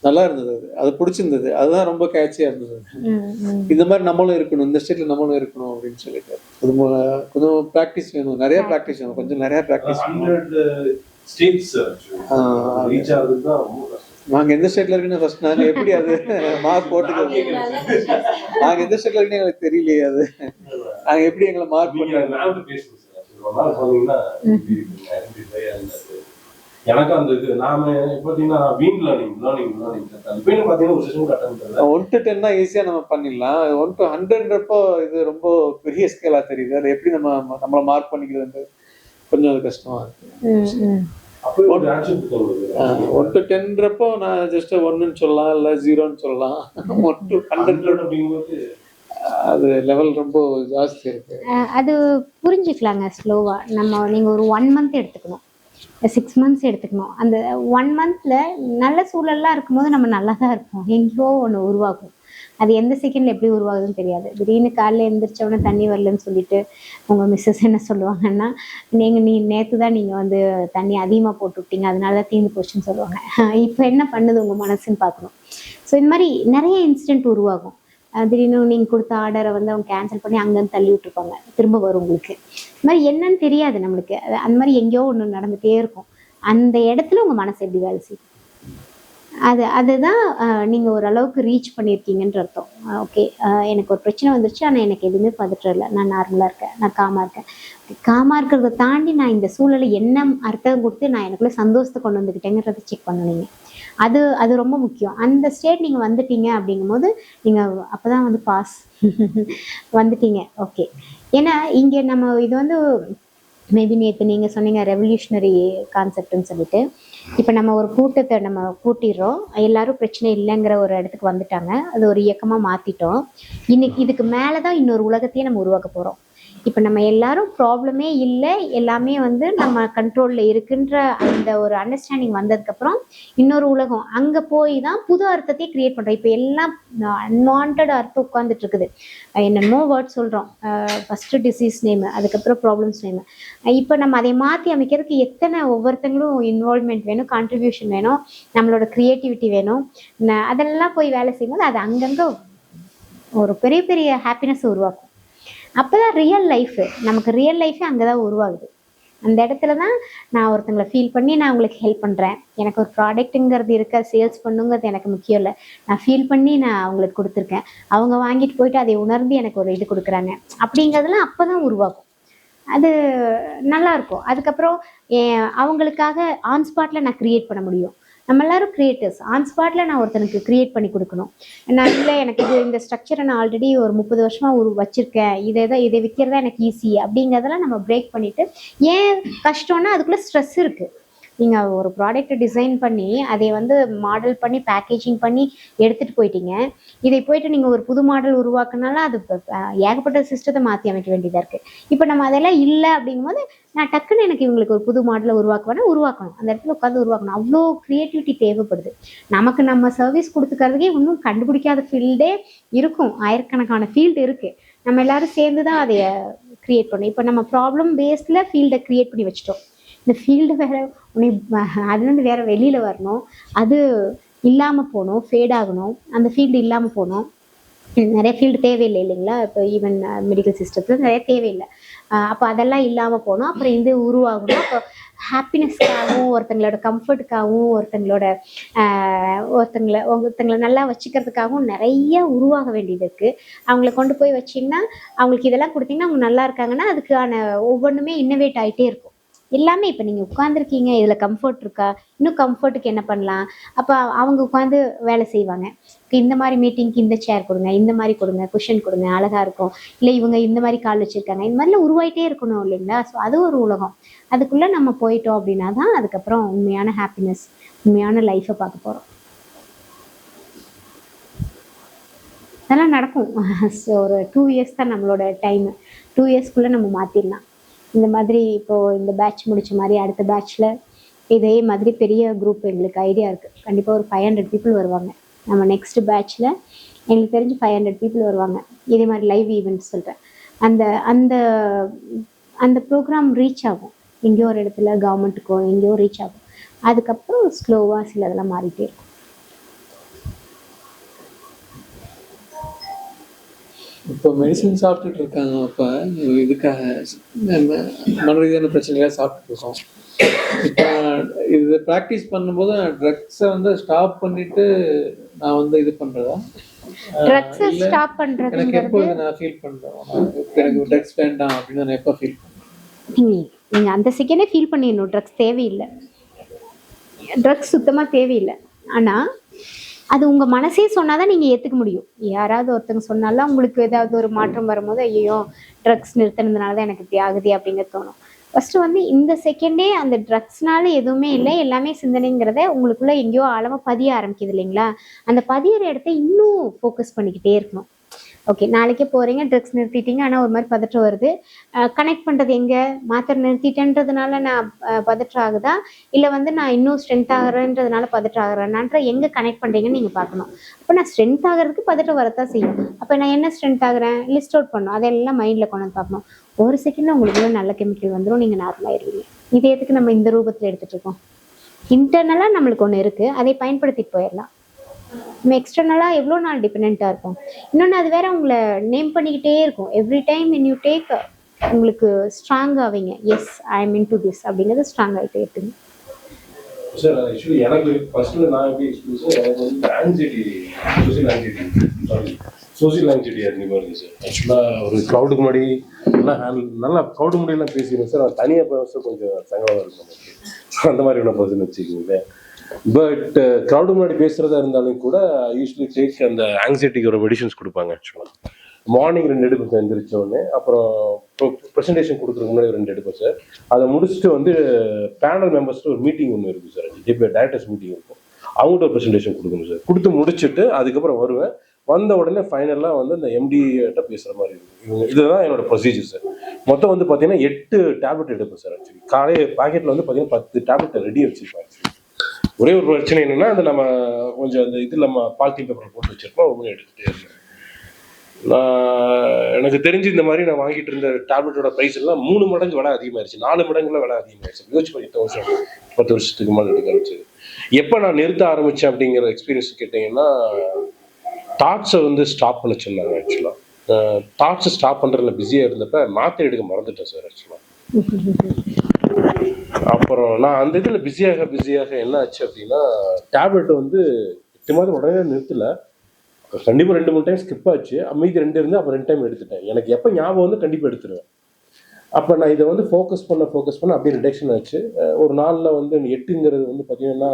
நல்லா இருந்தது, அது பிடிச்சிருந்தது, அதுதான் ரொம்ப கேட்சியாக இருந்தது. இந்த மாதிரி நம்மளும் இருக்கணும், இந்த ஸ்டேட்ல நம்மளும் இருக்கணும் அப்படின்னு சொல்லிட்டு அது கொஞ்சம் ப்ராக்டிஸ் வேணும், நிறைய ப்ராக்டிஸ் வேணும், கொஞ்சம் நிறைய ப்ராக்டிஸ். நாங்கள் எந்த ஸ்டேட்ல இருக்குன்னு ஃபர்ஸ்ட் நாங்கள் எப்படி அது மார்க் போட்டுக்கிறது, நாங்கள் எந்த ஸ்டேட்ல இருக்குன்னு எங்களுக்கு தெரியலையே, அது நாங்கள் எப்படி எங்களை மார்க் பண்ணுறது. எனக்கு அந்த இது நாம பார்த்தீங்கன்னா வீண் லேர்னிங் பார்த்தீங்கன்னா ஒரு செஷன் கட்டணும். 1 to 10 தான் ஈஸியாக நம்ம பண்ணிடலாம். 1 to 100ன்றப்போ இது ரொம்ப பெரிய ஸ்கேலாக தெரியுது. அது எப்படி நம்மளை மார்க் பண்ணிக்கிறது கொஞ்சம் அது கஷ்டமா இருக்கு. 1 to 10ன்றப்போ நான் ஜஸ்ட் 1ன்னு சொல்லலாம், இல்லை 0ன்னு சொல்லலாம். 1 to 100 அப்படிங்கும்போது அது லெவல் ரொம்ப ஜாஸ்தி இருக்கு. அது புரிஞ்சுக்கலாங்க ஸ்லோவா. நீங்கள் ஒரு 1 month எடுத்துக்கணும், 6 months எடுத்துக்கணும். அந்த 1 monthல நல்ல சூழல்லாம் இருக்கும்போது நம்ம நல்லா தான் இருப்போம். எங்கேயோ ஒன்று உருவாகும், அது எந்த செகண்ட்ல எப்படி உருவாகுதுன்னு தெரியாது. திடீர்னு காலையில் எழுந்திரிச்சவொடனே தண்ணி வரலன்னு சொல்லிட்டு உங்கள் மிஸ்ஸஸ் என்ன சொல்லுவாங்கன்னா, நீ நேற்று தான் நீங்கள் வந்து தண்ணி அதிகமாக போட்டு விட்டீங்க, அதனால தான் தீர்ந்து போச்சுன்னு சொல்லுவாங்க. இப்போ என்ன பண்ணுது உங்கள் மனசுன்னு பார்க்கணும். ஸோ இந்த மாதிரி நிறைய இன்சிடென்ட் உருவாகும். திடீர்னு நீங்கள் கொடுத்த ஆர்டரை வந்து அவங்க கேன்சல் பண்ணி அங்கேருந்து தள்ளி விட்டுருப்பாங்க, திரும்ப வரும் உங்களுக்கு. இந்த மாதிரி என்னன்னு தெரியாது நம்மளுக்கு, அந்த மாதிரி எங்கேயோ ஒன்று நடந்துகிட்டே இருக்கும். அந்த இடத்துல உங்கள் மனசு எப்படி வேலை செய்யும், அதுதான் நீங்கள் ஓரளவுக்கு ரீச் பண்ணியிருக்கீங்கன்ற அர்த்தம். ஓகே, எனக்கு ஒரு பிரச்சனை வந்துருச்சு, ஆனால் எனக்கு எதுவுமே பதற்றம் இல்லை, நான் நார்மலாக இருக்கேன், நான் காமாக இருக்கேன். காமாக இருக்கிறத தாண்டி நான் இந்த சூழலை என்ன அர்த்தம் கொடுத்து நான் எனக்குள்ளே சந்தோஷத்தை கொண்டு வந்துக்கிட்டேங்கிறத செக் பண்ணணுங்க. அது ரொம்ப முக்கியம். அந்த ஸ்டேட் நீங்கள் வந்துட்டீங்க அப்படிங்கும்போது நீங்கள் அப்போ தான் வந்து பாஸ் வந்துட்டீங்க. ஓகே, ஏன்னா இங்கே நம்ம இது வந்து மேபி நேற்று நீங்கள் சொன்னீங்க ரெவல்யூஷனரி கான்செப்ட்னு சொல்லிட்டு, இப்போ நம்ம ஒரு கூட்டத்தை நம்ம கூட்டிடுறோம், எல்லாரும் பிரச்சனை இல்லைங்கிற ஒரு இடத்துக்கு வந்துட்டாங்க, அது ஒரு இயக்கமாக மாற்றிட்டோம். இன்னைக்கு இதுக்கு மேலே தான் இன்னொரு உலகத்தையே நம்ம உருவாக்க போகிறோம். இப்போ நம்ம எல்லாரும் ப்ராப்ளமே இல்லை, எல்லாமே வந்து நம்ம கண்ட்ரோலில் இருக்குன்ற அந்த ஒரு அண்டர்ஸ்டாண்டிங் வந்ததுக்கப்புறம் இன்னொரு உலகம் அங்கே போய் தான் புது அர்த்தத்தையே க்ரியேட் பண்ணுறோம். இப்போ எல்லாம் அன்வான்ட் அர்த்தம் உட்காந்துட்டு இருக்குது. என்னென்னமோ வேர்ட் சொல்கிறோம், ஃபஸ்ட்டு டிசீஸ் நேமு, அதுக்கப்புறம் ப்ராப்ளம்ஸ் நேமு. இப்போ நம்ம அதை மாற்றி அமைக்கிறதுக்கு எத்தனை ஒவ்வொருத்தங்களும் இன்வால்வ்மெண்ட் வேணும், கான்ட்ரிபியூஷன் வேணும், நம்மளோட க்ரியேட்டிவிட்டி வேணும். அதெல்லாம் போய் வேலை செய்யும்போது அது அங்கங்கே ஒரு பெரிய பெரிய ஹாப்பினஸ் உருவாக்கும். அப்போ தான் ரியல் லைஃபு, நமக்கு ரியல் லைஃபே அங்கே தான் உருவாகுது. அந்த இடத்துல தான் நான் ஒருத்தங்களை ஃபீல் பண்ணி நான் உங்களுக்கு ஹெல்ப் பண்ணுறேன். எனக்கு ஒரு ப்ராடக்ட்டுங்கிறது இருக்க, சேல்ஸ் பண்ணுங்கிறது எனக்கு முக்கியம் இல்லை, நான் ஃபீல் பண்ணி நான் அவங்களுக்கு கொடுத்துருக்கேன், அவங்க வாங்கிட்டு போயிட்டு அதை உணர்ந்து எனக்கு ஒரு இது கொடுக்குறாங்க அப்படிங்கிறதுலாம் அப்போ தான் உருவாகும். அது நல்லாயிருக்கும். அதுக்கப்புறம் அவங்களுக்காக ஆன் ஸ்பாட்டில் நான் க்ரியேட் பண்ண முடியும். நம்ம எல்லாரும் கிரியேட்டர்ஸ். ஆன் ஸ்பாட்டில் நான் ஒருத்தனுக்கு க்ரியேட் பண்ணி கொடுக்கணும். நான் இல்லை, எனக்கு இது இந்த ஸ்ட்ரக்சரை நான் ஆல்ரெடி ஒரு 30 வருஷமாக வச்சுருக்கேன், இதை விற்கிறதா எனக்கு ஈஸி அப்படிங்கிறதெல்லாம் நம்ம பிரேக் பண்ணிவிட்டு, ஏன் கஷ்டம்னா அதுக்குள்ளே ஸ்ட்ரெஸ் இருக்குது. நீங்கள் ஒரு ப்ராடக்ட்டை டிசைன் பண்ணி அதை வந்து மாடல் பண்ணி பேக்கேஜிங் பண்ணி எடுத்துகிட்டு போயிட்டீங்க. இதை போயிட்டு நீங்கள் ஒரு புது மாடல் உருவாக்குனால அது ஏகப்பட்ட சிஸ்டத்தை மாற்றி அமைக்க வேண்டியதாக இருக்குது. இப்போ நம்ம அதெல்லாம் இல்லை அப்படிங்கும்போது நான் டக்குன்னு எனக்கு இவங்களுக்கு ஒரு புது மாடலை உருவாக்கணும், அந்த இடத்துல உட்காந்து உருவாக்கணும். அவ்வளோ க்ரியேட்டிவிட்டி தேவைப்படுது. நமக்கு நம்ம சர்வீஸ் கொடுத்துக்கிறதுக்கே இன்னும் கண்டுபிடிக்காத ஃபீல்டே இருக்கும், ஆயிரக்கணக்கான ஃபீல்டு இருக்குது. நம்ம எல்லாரும் சேர்ந்து தான் அதை க்ரியேட் பண்ணணும். இப்போ நம்ம ப்ராப்ளம் பேஸில் ஃபீல்டை க்ரியேட் பண்ணி வச்சிட்டோம். இந்த ஃபீல்டு வேறு அதுலேருந்து வேறு வெளியில் வரணும், அது இல்லாமல் போகணும், ஃபேட் ஆகணும், அந்த ஃபீல்டு இல்லாமல் போகணும். நிறைய ஃபீல்டு தேவையில்லை இல்லைங்களா? இப்போ ஈவன் மெடிக்கல் சிஸ்டத்தில் நிறைய தேவையில்லை. அப்போ அதெல்லாம் இல்லாமல் போகணும். அப்புறம் இது உருவாகணும். அப்போ ஹாப்பினஸ்க்காகவும், ஒருத்தங்களோட கம்ஃபர்ட்டுக்காகவும், ஒருத்தங்களை நல்லா வச்சுக்கிறதுக்காகவும் நிறைய உருவாக வேண்டியது இருக்குது. அவங்கள கொண்டு போய் வச்சிங்கன்னா, அவங்களுக்கு இதெல்லாம் கொடுத்தீங்கன்னா அவங்க நல்லா இருக்காங்கன்னா அதுக்கான ஒவ்வொன்றுமே இன்னோவேட் ஆகிட்டே இருக்கும். எல்லாமே இப்போ நீங்கள் உட்காந்துருக்கீங்க, இதில் கம்ஃபர்ட் இருக்கா, இன்னும் கம்ஃபர்ட்டுக்கு என்ன பண்ணலாம், அப்போ அவங்க உட்காந்து வேலை செய்வாங்க. இந்த மாதிரி மீட்டிங்க்கு இந்த சேர் கொடுங்க, இந்த மாதிரி கொடுங்க, குஷன் கொடுங்க, அழகாக இருக்கும், இல்லை இவங்க இந்த மாதிரி கால் வச்சுருக்காங்க, இந்த மாதிரிலாம் உருவாயிட்டே இருக்கணும் இல்லைங்களா? ஸோ அது ஒரு உலகம். அதுக்குள்ளே நம்ம போயிட்டோம் அப்படின்னா தான் அதுக்கப்புறம் உண்மையான ஹாப்பினஸ், உண்மையான லைஃப்பை பார்க்க போகிறோம். அதெல்லாம் நடக்கும். ஸோ ஒரு 2 இயர்ஸ் தான் நம்மளோட டைமு. 2 இயர்ஸ்க்குள்ளே நம்ம மாற்றிடலாம். இந்த மாதிரி இப்போது இந்த பேட்ச் முடித்த மாதிரி அடுத்த பேட்ச்சில் இதே மாதிரி பெரிய குரூப் எங்களுக்கு ஐடியா இருக்குது. கண்டிப்பாக ஒரு 500 பீப்புள் வருவாங்க. நம்ம நெக்ஸ்ட் பேட்ச்சில் எங்களுக்கு தெரிஞ்சு 500 பீப்புள் வருவாங்க. இதே மாதிரி லைவ் ஈவெண்ட்ஸ் சொல்கிறேன். அந்த அந்த அந்த ப்ரோக்ராம் ரீச் ஆகும், எங்கேயோ ஒரு இடத்துல கவர்மெண்ட்டுக்கோ எங்கேயோ ரீச் ஆகும். அதுக்கப்புறம் ஸ்லோவாக சில இதெல்லாம் மாறிட்டே இருக்கும். இப்போ மெடிசன் சாப்பிட்டுட்டு இருக்காங்க, அப்போ இதுக்காக மன ரீதியான பிரச்சனைகளை சாப்பிட்டுட்டு இருக்கோம். இப்போ இது ப்ராக்டிஸ் பண்ணும்போது ட்ரக்ஸை வந்து ஸ்டாப் பண்ணிட்டு நான் வந்து இது பண்ணுறதா? ட்ரக்ஸை ஸ்டாப் பண்ணுறது எனக்கு எப்போ இதை நான் ஃபீல் பண்ணுறேன், எனக்கு ட்ரக்ஸ் வேண்டாம் அப்படின்னு நான் எப்போ ஃபீல் பண்ணுறேன்? நீங்கள் அந்த செகண்டே ஃபீல் பண்ணிடணும், ட்ரக்ஸ் தேவையில்லை, ட்ரக்ஸ் சுத்தமாக தேவையில்லை. ஆனால் அது உங்கள் மனசே சொன்னால் தான் நீங்கள் ஏற்றுக்க முடியும். யாராவது ஒருத்தங்க சொன்னாலும் உங்களுக்கு ஏதாவது ஒரு மாற்றம் வரும்போது ஐயோ ட்ரக்ஸ் நிறுத்தினதுனால தான் எனக்கு இப்படி ஆகுது அப்படிங்க தோணும். ஃபஸ்ட்டு வந்து இந்த செகண்டே அந்த ட்ரக்ஸ்னால எதுவுமே இல்லை, எல்லாமே சிந்தனைங்கிறத உங்களுக்குள்ளே எங்கேயோ ஆழமாக பதிய ஆரம்பிக்குது இல்லைங்களா? அந்த பதியிற இடத்த இன்னும் ஃபோக்கஸ் பண்ணிக்கிட்டே இருக்கணும். ஓகே, நாளைக்கே போகிறீங்க, ட்ரக்ஸ் நிறுத்திட்டீங்க, ஆனால் ஒரு மாதிரி பதற்றம் வருது. கனெக்ட் பண்ணுறது எங்கே? மாத்திரை நிறுத்திட்டேன்றதுனால நான் பதற்றம் ஆகுதா, இல்லை வந்து நான் இன்னும் ஸ்ட்ரென்த் ஆகிறேன்றதுனால பதற்றம் ஆகிறேன்னான்ற எங்கே கனெக்ட் பண்ணுறீங்கன்னு நீங்கள் பார்க்கணும். அப்போ நான் ஸ்ட்ரென்த் ஆகிறதுக்கு பதற்றம் வரத்தான் செய்யும். அப்போ நான் என்ன ஸ்ட்ரென்த் ஆகிறேன் லிஸ்ட் அவுட் பண்ணணும், அதெல்லாம் மைண்டில் கொண்டு வந்து பார்க்கணும். ஒரு செகண்டில் உங்களுக்குள்ள நல்ல கெமிக்கல் வந்துடும், நீங்கள் நார்மலாகிடுவீங்க. இதே எதுக்கு நம்ம இந்த ரூபத்தில் எடுத்துகிட்டு இருக்கோம்? இன்டர்னலாக நம்மளுக்கு ஒன்று இருக்குது, அதை பயன்படுத்திட்டு போயிடலாம். நம்ம எக்ஸ்டர்னலாக எவ்வளோ நாள் டிபெண்ட்டாக இருக்கும். இன்னொன்று அது வேற உங்களை நேம் பண்ணிக்கிட்டே இருக்கும். Every time when you take உங்களுக்கு ஸ்ட்ராங் ஆவீங்க. Yes I am in to this அப்படிங்கிறது ஸ்ட்ராங் ஆகிட்டே இருக்குங்க. சார் ஆக்சுவலி எனக்கு ஃபர்ஸ்ட்ல நான் எப்படி எக்ஸ்பீரியன்ஸ் எனக்கு வந்து ஆங்ஸைட்டி, சோசியல் ஆங்ஸைட்டி அதிகமாக இருக்குது சார். ஆக்சுவலாக ஒரு க்ரௌடுக்கு முன்னாடி நல்லா க்ரௌடு முன்னாடியெல்லாம் பேசிடுவேன் சார். நான் தனியாக பேச கொஞ்சம் சங்கடமாக இருக்கும் நமக்கு, அந்த மாதிரி ஒன்று பர்சன் வச்சுக்கிங்களேன். பட் க்ரௌடு முன்னாடி பேசுகிறதா இருந்தாலும் கூட யூஸ்வலி டேக் அந்த ஆங்ஸைட்டிக்கு ஒரு மெடிசன்ஸ் கொடுப்பாங்க. ஆக்சுவலாக மார்னிங் 2 எடுப்பேன் சார் எந்திரிச்ச உடனே. அப்புறம் ப்ரெசன்டேஷன் கொடுக்குறதுக்கு முன்னாடி 2 எடுப்பேன் சார். அதை முடிச்சுட்டு வந்து பேனல் மெம்பர்ஸ்ட்டு ஒரு மீட்டிங் ஒன்று இருக்குது சார், டைரக்டர்ஸ் மீட்டிங் இருக்கும். அவங்கள்ட்ட ஒரு ப்ரெசன்டேஷன் கொடுக்கணும் சார். கொடுத்து முடிச்சுட்டு அதுக்கப்புறம் வருவேன். வந்த உடனே ஃபைனலாக வந்து இந்த எம்டிகிட்ட பேசுகிற மாதிரி இருக்கும். இதுதான் என்னோட ப்ரொசீஜர் சார். மொத்தம் வந்து பார்த்தீங்கன்னா 8 டேப்லெட் எடுப்பேன் சார். ஆக்சுவலி காலையில் பாக்கெட்டில் வந்து பார்த்தீங்கன்னா 10 டேப்லெட் ரெடி வச்சுருப்பேன். ஆக்சுவலி ஒரே ஒரு பிரச்சனை என்னென்னா, அந்த நம்ம கொஞ்சம் அந்த இது நம்ம பாலித்தீன் பேப்பரில் போட்டு வச்சுருப்போம், ஒவ்வொன்றும் எடுத்துகிட்டே இருக்கேன். எனக்கு தெரிஞ்சு இந்த மாதிரி நான் வாங்கிட்டு இருந்த டேப்லெட்டோட ப்ரைஸ் எல்லாம் 3 மடங்கு விலை அதிகமாகிடுச்சு, 4 மடங்குல விலை அதிகமாகிடுச்சு. யோசிச்சு 10 வருஷத்துக்கு மேலே எடுக்க ஆரம்பிச்சது. எப்போ நான் நிறுத்த ஆரம்பித்தேன் அப்படிங்கிற எக்ஸ்பீரியன்ஸ் கேட்டிங்கன்னா, தாட்ஸை வந்து ஸ்டாப் பண்ண சொன்னாங்க. ஆக்சுவலாக தாட்ஸை ஸ்டாப் பண்ணுறதுல பிஸியாக இருந்தப்ப மாத்திரை எடுக்க மறந்துட்டேன் சார். ஆக்சுவலாக அப்புறம் நான் அந்த இதில் பிஸியாக என்ன ஆச்சு அப்படின்னா, டேப்லெட் வந்து 8 மாதம் உடனே நிறுத்தலை. கண்டிப்பாக 2-3 டைம் ஸ்கிப் ஆச்சு. மீதி 2 இருந்து அப்புறம் 2 டைம் எடுத்துட்டேன். எனக்கு எப்போ ஞாபகம் வந்து கண்டிப்பாக எடுத்துருவேன். அப்போ நான் இதை வந்து ஃபோக்கஸ் பண்ண அப்படியே ரிடக்ஷன் ஆச்சு. ஒரு நாளில் வந்து 8ங்கிறது வந்து பார்த்தீங்கன்னா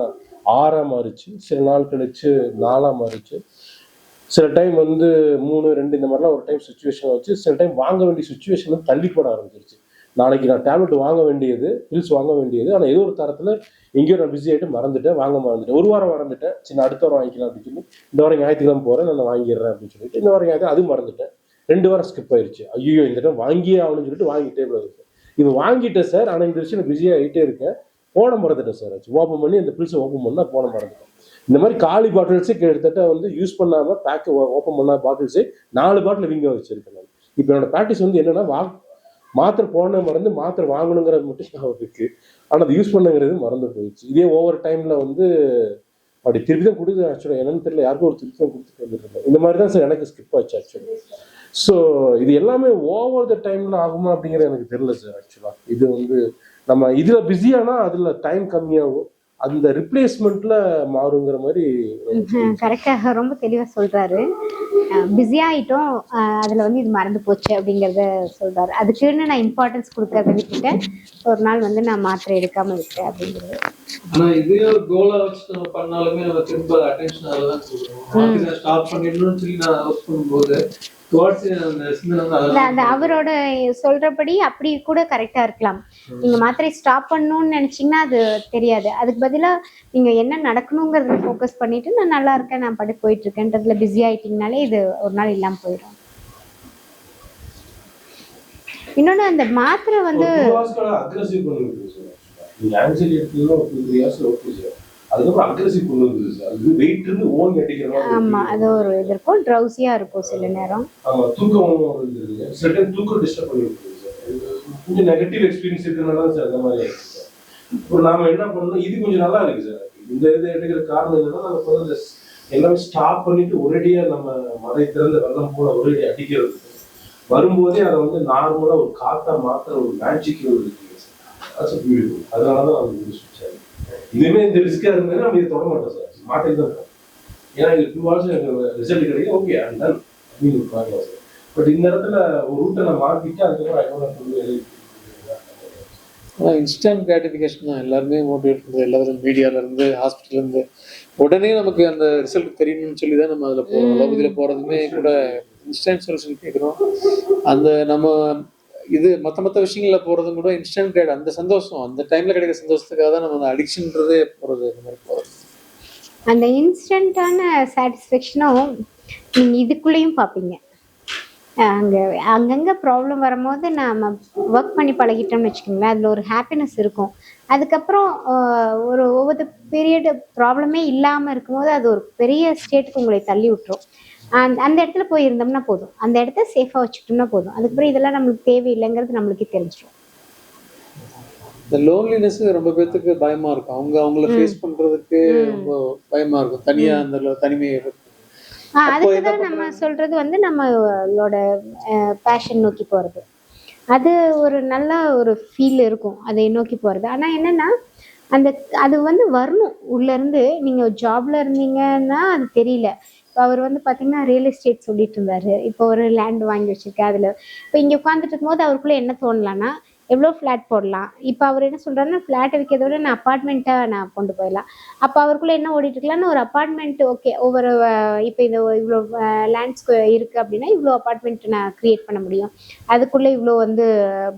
6 மாறிச்சு. சில நாள் கழிச்சு 4 மாறிச்சு. சில டைம் வந்து 3, 2 இந்த மாதிரிலாம் ஒரு டைம் சுச்சுவேஷன் வச்சு, சில டைம் வாங்க வேண்டிய சுச்சுவேஷன் வந்து தள்ளி போட ஆரம்பிச்சிருச்சு. நாளைக்கு நான் டேப்லெட் வாங்க வேண்டியது, பில்ஸ் வாங்க வேண்டியது, ஆனால் ஏதோ ஒரு தரத்தில் எங்கேயோ நான் பிஸி ஆகிட்டு மறந்துட்டேன், மறந்துட்டேன். ஒரு வாரம் மறந்துட்டேன். சரி, அடுத்த வாரம் வாங்கிக்கலாம் அப்படின்னு சொல்லி இந்த வாரம் ஞாயிற்றுக்கிழமை போகிறேன், நான் வாங்கிடுறேன் அப்படின்னு சொல்லிட்டு இந்த வாரம் ஞாயிற்று அதுவும் மறந்துட்டேன். 2 வாரம் ஸ்கிப் ஆயிடுச்சு. ஐயோ இந்த டைம் வாங்கியே ஆகணும்னு சொல்லிட்டு வாங்கிட்டே போயிருக்கேன். இது வாங்கிட்டேன் சார், ஆனால் இந்த விஷயம் பிஸியாக ஆகிட்டே இருக்கேன். போன மறந்துட்டேன் சார். ஓப்பன் பண்ணி அந்த பில்ஸை ஓப்பன் பண்ணால் போன மறந்துட்டேன். இந்த மாதிரி காலி பாட்டில்ஸே கிட்டத்தட்ட வந்து யூஸ் பண்ணாமல் பேக்கை ஓப்பன் பண்ணாத பாட்டில்ஸே 4 பாட்டில் வீங்க வச்சிருக்கேன் நான். இப்போ என்னோட ப்ராக்டிஸ் வந்து என்னன்னா, மாத்திரை போன மறந்து மாத்திரை வாங்கணுங்கிறது மட்டும் ஞாபகம் இருக்கு, ஆனால் அது யூஸ் பண்ணுங்கிறது மறந்து போயிடுச்சு. இதே ஓவர் டைம்ல வந்து அப்படி திருப்பி தான் கொடுக்குது. ஆக்சுவலாக என்னன்னு தெரியல, யாருக்கும் ஒரு திருப்பி தான் கொடுத்துட்டு வந்துருக்கேன். இந்த மாதிரி தான் சார் எனக்கு ஸ்கிப் ஆச்சு ஆக்சுவலி. ஸோ இது எல்லாமே ஓவர் த டைம்ல ஆகுமா அப்படிங்கிறது எனக்கு தெரியல சார். ஆக்சுவலாக இது வந்து நம்ம இதில் பிஸியானா அதில் டைம் கம்மியாகும், அந்த ரிப்ளேஸ்மெண்ட்ல மாறுங்கிற மாதிரி. கரெக்டாக ரொம்ப தெளிவாக சொல்றாரு. பிஸியாகிட்டோம், அதில் வந்து இது மறந்து போச்சு அப்படிங்கிறத சொல்றாரு. அதுக்குன்னு நான் இம்பார்ட்டன்ஸ் கொடுக்கறத விட்டுட்டேன். ஒரு நாள் வந்து நான் மாத்திரை எடுக்காம விட்டேன் அப்படிங்கிறது. ஆனா இதே ஒரு கோலா வச்சு நம்ம பண்ணாலுமே நம்ம திரும்ப அட்டென்ஷன் அதெல்லாம் கொடுக்கணும். ஸ்டாப் பண்ணிடணும்னு சொல்லி நான் ஒர்க் பண்ணும்போது அவரோட சொல்றபடி அப்படி கூட கரெக்டா இருக்கலாம். நீங்க மாத்திரை ஸ்டாப் பண்ணணும்னு நினைச்சீங்கன்னா அது தெரியாது. அதுக்கு பதிலா நீங்க என்ன நடக்கணுங்கிறத ஃபோக்கஸ் பண்ணிட்டு நான் நல்லா இருக்கேன், நான் படி போயிட்டு இருக்கேன்றதுல பிஸி ஆயிட்டீங்கனாலே இது ஒரு நாள் இல்லாம போயிடும். இன்னொன்னு அந்த மாத்திரை வந்து ஆமா, அது ஒரு இது இருக்கும், ட்ரௌசியா இருக்கும் சில நேரம். கொஞ்சம் நெகட்டிவ் எக்ஸ்பீரியன்ஸ் இருக்கிறதுனால சார் அந்த மாதிரி இப்போ நாம என்ன பண்ணணும், இது கொஞ்சம் நல்லா இருக்கு சார். இந்த இதை எடுக்கிற காரணம் என்னன்னா, நம்ம வந்து எல்லாமே ஸ்டாப் பண்ணிட்டு ஒரேடியா நம்ம மழை திறந்த வெள்ளம் போல ஒரேடி அடிக்கிறது வரும்போதே அதை வந்து நார்மலா ஒரு காத்தா மாத்திர ஒரு மேஜிக் இருக்கு. அதனாலதான் நம்ம இதுவுமே இந்த ரிஸ்கா இருந்தாலும் நம்ம இதை தொட மாட்டோம் சார், மாட்டிட்டு தான் இருக்கோம். ஏன்னா இது 2 hours எனக்கு ரிசல்ட் கிடைக்கும், ஓகே ஐம் டன் அப்படின்னு பார்க்கலாம் சார். பட் இந்த இடத்துல ஒரு ரூட்டை நான் மாற்றிட்டு அதுக்கப்புறம் இன்ஸ்டன்ட் கிராட்டிஃபிகேஷன் தான் எல்லாருமே மோட்டிவேட் பண்ணுறது. எல்லாரும் மீடியாவிலேருந்து ஹாஸ்பிட்டல்லேருந்து உடனே நமக்கு அந்த ரிசல்ட் தெரியணும்னு சொல்லி தான் நம்ம அதில் போகிறோம். லோபதியில் போகிறதுமே கூட இன்ஸ்டன்ட் சொல்யூஷன் கேட்குறோம். அந்த நம்ம இது மற்ற விஷயங்களில் போகிறதும் கூட இன்ஸ்டன்ட் கிரேட், அந்த சந்தோஷம் அந்த டைமில் கிடைக்கிற சந்தோஷத்துக்காக தான் நம்ம அந்த அடிக்ஷன்றதே போகிறது. இந்த மாதிரி போகிறது அந்த இன்ஸ்டன்டான சாட்டிஸ்ஃபேக்ஷனும் நீங்கள் இதுக்குள்ளேயும் பார்ப்பீங்க. அங்கங்கே ப்ராப்ளம் வரும்போது நம்ம ஒர்க் பண்ணி பழகிட்டோம்னு வச்சுக்கோங்களேன், அதில் ஒரு ஹாப்பினஸ் இருக்கும். அதுக்கப்புறம் ஒவ்வொரு பீரியடு ப்ராப்ளமே இல்லாமல் இருக்கும்போது அது ஒரு பெரிய ஸ்டேட்டுக்கு உங்களை தள்ளி விட்டுரும். அந்த இடத்துல போய் இருந்தோம்னா போதும், அந்த இடத்த சேஃபாக வச்சுக்கிட்டோம்னா போதும். அதுக்கப்புறம் இதெல்லாம் நம்மளுக்கு தேவையில்லைங்கிறது நம்மளுக்கே தெரிஞ்சிடும். இந்த லோன்லினஸ் ரொம்ப பேர்த்துக்கு பயமா இருக்கும். அவங்கள ஃபேஸ் பண்றதுக்கு ரொம்ப பயமா இருக்கும், தனியா அந்த தனிமையை. அதுக்குதான் நம்ம சொல்றது வந்து நம்மளோட பேஷன் நோக்கி போறது, அது ஒரு நல்ல ஒரு ஃபீல் இருக்கும் அதை நோக்கி போறது. ஆனா என்னன்னா அது வந்து வரணும் உள்ள இருந்து. நீங்க ஜாப்ல இருந்தீங்கன்னா அது தெரியல. இப்போ அவர் வந்து பார்த்தீங்கன்னா ரியல் எஸ்டேட் சொல்லிட்டு இருந்தாரு. இப்போ ஒரு லேண்ட் வாங்கி வச்சிருக்கேன் அதில். இப்போ இங்கே உட்காந்துட்டு இருக்கும்போது அவருக்குள்ள என்ன தோணலான்னா, எவ்வளோ ஃப்ளாட் போடலாம். இப்போ அவர் என்ன சொல்கிறாருன்னா, ஃப்ளாட்டை விற்கிறத விட நான் அப்பார்ட்மெண்ட்டாக நான் கொண்டு போயிடலாம். அப்போ அவருக்குள்ளே என்ன ஓடிட்டு இருக்கலாம்னு, ஒரு அப்பார்ட்மெண்ட் ஓகே ஒவ்வொரு இப்போ இது இவ்வளோ லேண்ட்ஸ் இருக்குது அப்படின்னா இவ்வளோ அப்பார்ட்மெண்ட் நான் க்ரியேட் பண்ண முடியும், அதுக்குள்ளே இவ்வளோ வந்து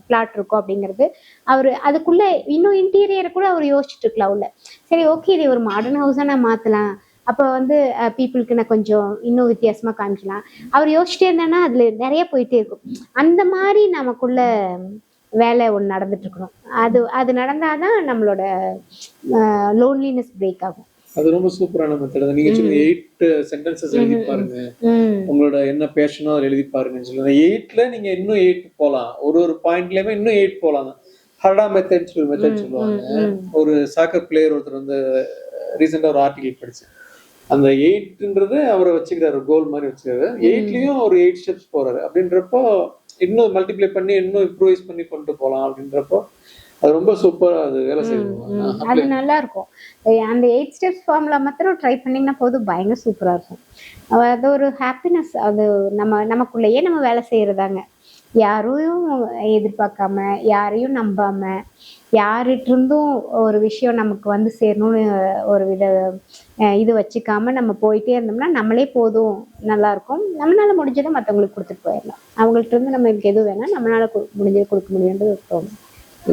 பிளாட் இருக்கும் அப்படிங்கிறது. அவர் அதுக்குள்ளே இன்னும் இன்டீரியரை கூட அவர் யோசிச்சுட்டு இருக்கலாம் உள்ள. சரி ஓகே இது ஒரு மாடர்ன் ஹவுஸாக நான் மாற்றலாம், அப்போ வந்து பீப்புளுக்கு நான் கொஞ்சம் இன்னும் வித்தியாசமாக காமிக்கலாம். அவர் யோசிச்சிட்டே இருந்தான்னா அதில் நிறைய போயிட்டே இருக்கும். அந்த மாதிரி நமக்குள்ள வேலை ஒன்று நடந்துட்டு இருக்கணும். அது அது நடந்தாதான் நம்மளோட லோன்லினஸ் பிரேக் ஆகும். அது ரொம்ப சூப்பரான மெத்தட். நீங்க சொல்லுங்க 8 சென்டென்சஸ் எழுதி பாருங்க, உங்களோட என்ன பேஷனோ அதை எழுதி பாருங்கன்னு சொல்லுங்க. 8ல நீங்க இன்னும் 8 போகலாம், ஒரு பாயிண்ட்லயுமே இன்னும் 8 போகலாம். ஹர்டா மெத்தட் சொல்லுவாங்க. ஒரு சாக்கர் பிளேயர் ஒருத்தர் வந்து ரீசெண்டா ஒரு ஆர்டிகல் படிச்சு, அந்த 8ன்றது அவரை வச்சுக்கிறாரு, கோல் மாதிரி வச்சுக்கிறாரு. 8லயும் ஒரு 8 ஸ்டெப்ஸ் போறாரு. அப்படின்றப்போ இன்னும் மல்டிப்ளை பண்ணி இன்னும் இம்ப்ரூவைஸ் பண்ணி கொண்டு போகலாம். அப்படின்றப்போ அது ரொம்ப சூப்பரா அது வேலை செய்யும். அது நல்லா இருக்கும். அந்த 8 ஸ்டெப்ஸ் ஃபார்முலா மாத்திரம் ட்ரை பண்ணிங்கன்னா போதும், பயங்கர சூப்பரா இருக்கும். அது ஒரு ஹாப்பினஸ். அது நமக்குள்ளேயே நம்ம வேலை செய்யறதாங்க. யாரையும் எதிர்பார்க்காம, யாரையும் நம்பாம, யார்கிட்ட இருந்தும் ஒரு விஷயம் நமக்கு வந்து சேரணும்னு ஒரு வித இது வச்சுக்காம நம்ம போயிட்டே இருந்தோம்னா நம்மளே போதும், நல்லா இருக்கும். நம்மளால முடிஞ்சதை மற்றவங்களுக்கு கொடுத்துட்டு போயிடலாம். அவங்கள்ட்ட இருந்து நம்மளுக்கு எதுவும் வேணா நம்மளால முடிஞ்சதை கொடுக்க முடியுன்றது தோணும்.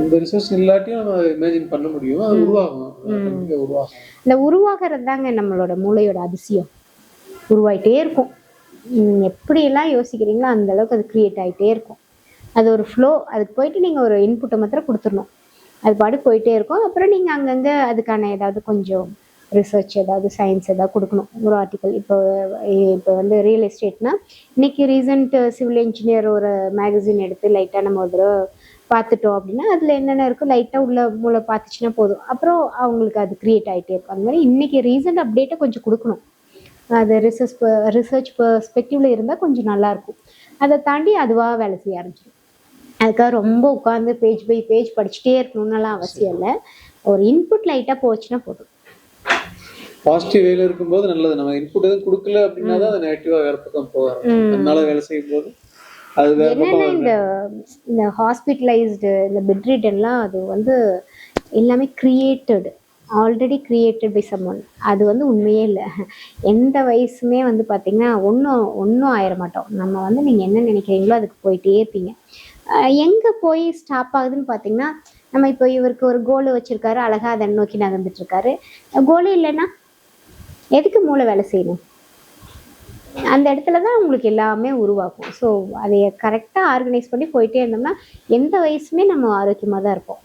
இந்த ரிசோர்ஸ் இல்லாட்டியும் நம்ம இமேஜின் பண்ண முடியும், அது உருவாகும். இல்லை உருவாகிறது தாங்க நம்மளோட மூளையோட அதிசயம். உருவாயிட்டே இருக்கும். எப்படியெல்லாம் யோசிக்கிறீங்களோ அந்த அளவுக்கு அது கிரியேட் ஆகிட்டே இருக்கும். அது ஒரு ஃப்ளோ. அதுக்கு போயிட்டு நீங்கள் ஒரு இன்புட்டை மாத்திரம் கொடுத்துடணும், அது பாட்டு போயிட்டே இருக்கும். அப்புறம் நீங்கள் அங்கங்கே அதுக்கான ஏதாவது கொஞ்சம் ரிசர்ச், ஏதாவது சயின்ஸ் ஏதாவது கொடுக்கணும். ஒரு ஆர்டிக்கல் இப்போ வந்து ரியல் எஸ்டேட்னா இன்னைக்கு ரீசன்ட் சிவில் இன்ஜினியர் ஒரு மேகசின் எடுத்து லைட்டாக நம்ம ஒரு தடவை பார்த்துட்டோம் அப்படின்னா அதில் என்னென்ன இருக்கும் லைட்டாக உள்ள மூளை பார்த்துச்சுன்னா போதும், அப்புறம் அவங்களுக்கு அது கிரியேட் ஆகிட்டே இருக்கும். அந்த மாதிரி இன்னைக்கு ரீசன்ட் அப்டேட்டை கொஞ்சம் கொடுக்கணும். அது ரிசர்ச் பெர்ஸ்பெக்டிவ்ல இருந்தால் கொஞ்சம் நல்லாயிருக்கும். அதை தாண்டி அதுவாக வேலை செய்ய ஆரம்பிச்சிடும். அதுக்காக ரொம்ப உட்காந்து பேஜ் பை பேஜ் படிச்சுட்டே இருக்கணும்னுலாம் அவசியம் இல்லை. ஒரு இன்புட் லைட்டாக போச்சுன்னா போதும். பாசிட்டிவ் வேலை இருக்கும்போது நல்லது. நம்ம இன்புட் எதுவும் கொடுக்கல அப்படின்னா தான் அது நெகட்டிவா வேற பக்கம் போவாங்க. அதனால வேலை செய்யும் போது அது வேற பக்கம். இந்த ஹாஸ்பிட்டலைஸ்டு இந்த பெட்ரிடன்லாம் அது வந்து எல்லாமே created, already created by someone. அது வந்து உண்மையே இல்லை. எந்த வயசுமே வந்து பார்த்திங்கன்னா ஒன்றும் ஆயிட மாட்டோம். நம்ம வந்து நீங்கள் என்ன நினைக்கிறீங்களோ அதுக்கு போயிட்டே இருப்பீங்க. எங்கே போய் ஸ்டாப் ஆகுதுன்னு பார்த்தீங்கன்னா, நம்ம இப்போ இவருக்கு ஒரு கோல் வச்சுருக்காரு, அழகாக அதை நோக்கி நகர்ந்துட்டுருக்காரு. கோலே இல்லைன்னா எதுக்கு மூளை வேலை செய்யணும்? அந்த இடத்துல தான் உங்களுக்கு எல்லாமே உருவாக்கும். ஸோ அதை கரெக்டாக ஆர்கனைஸ் பண்ணி போயிட்டே இருந்தோம்னா எந்த வயசுமே நம்ம ஆரோக்கியமாக தான் இருப்போம்.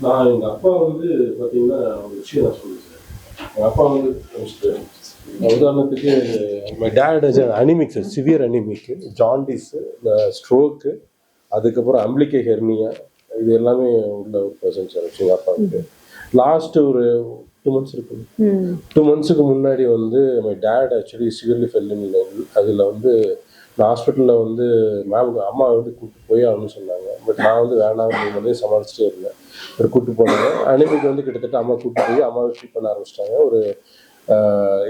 நான் எங்கள் அப்பா வந்து பார்த்தீங்கன்னா ஒரு விஷயம் நான் சொல்லுவேன். எங்கள் அப்பா வந்து உதாரணத்துக்கு my dad is anaemic, sir severe anaemic, jaundice, stroke, அதுக்கப்புறம் அம்பிளிகை ஹெர்னியா, இது எல்லாமே உள்ள ஒரு பர்சன் சார் எங்கள் அப்பாவுக்கு. லாஸ்ட் ஒரு 2 months இருக்கு. 2 monthsக்கு முன்னாடி வந்து my dad actually severely fell in. அதில் வந்து நான் ஹாஸ்பிட்டலில் வந்து அம்மா வந்து கூப்பிட்டு போய் ஆகணும்னு சொன்னாங்க. பட் நான் வந்து வேணாம் வந்து சமாளிச்சுட்டே இருந்தேன். ஒரு கூப்பிட்டு போனாங்க. அனிமிக்கு வந்து கிட்டத்தட்ட அம்மா கூப்பிட்டு போய் அம்மாவை ட்ரீட் பண்ண ஆரம்பிச்சிட்டாங்க. ஒரு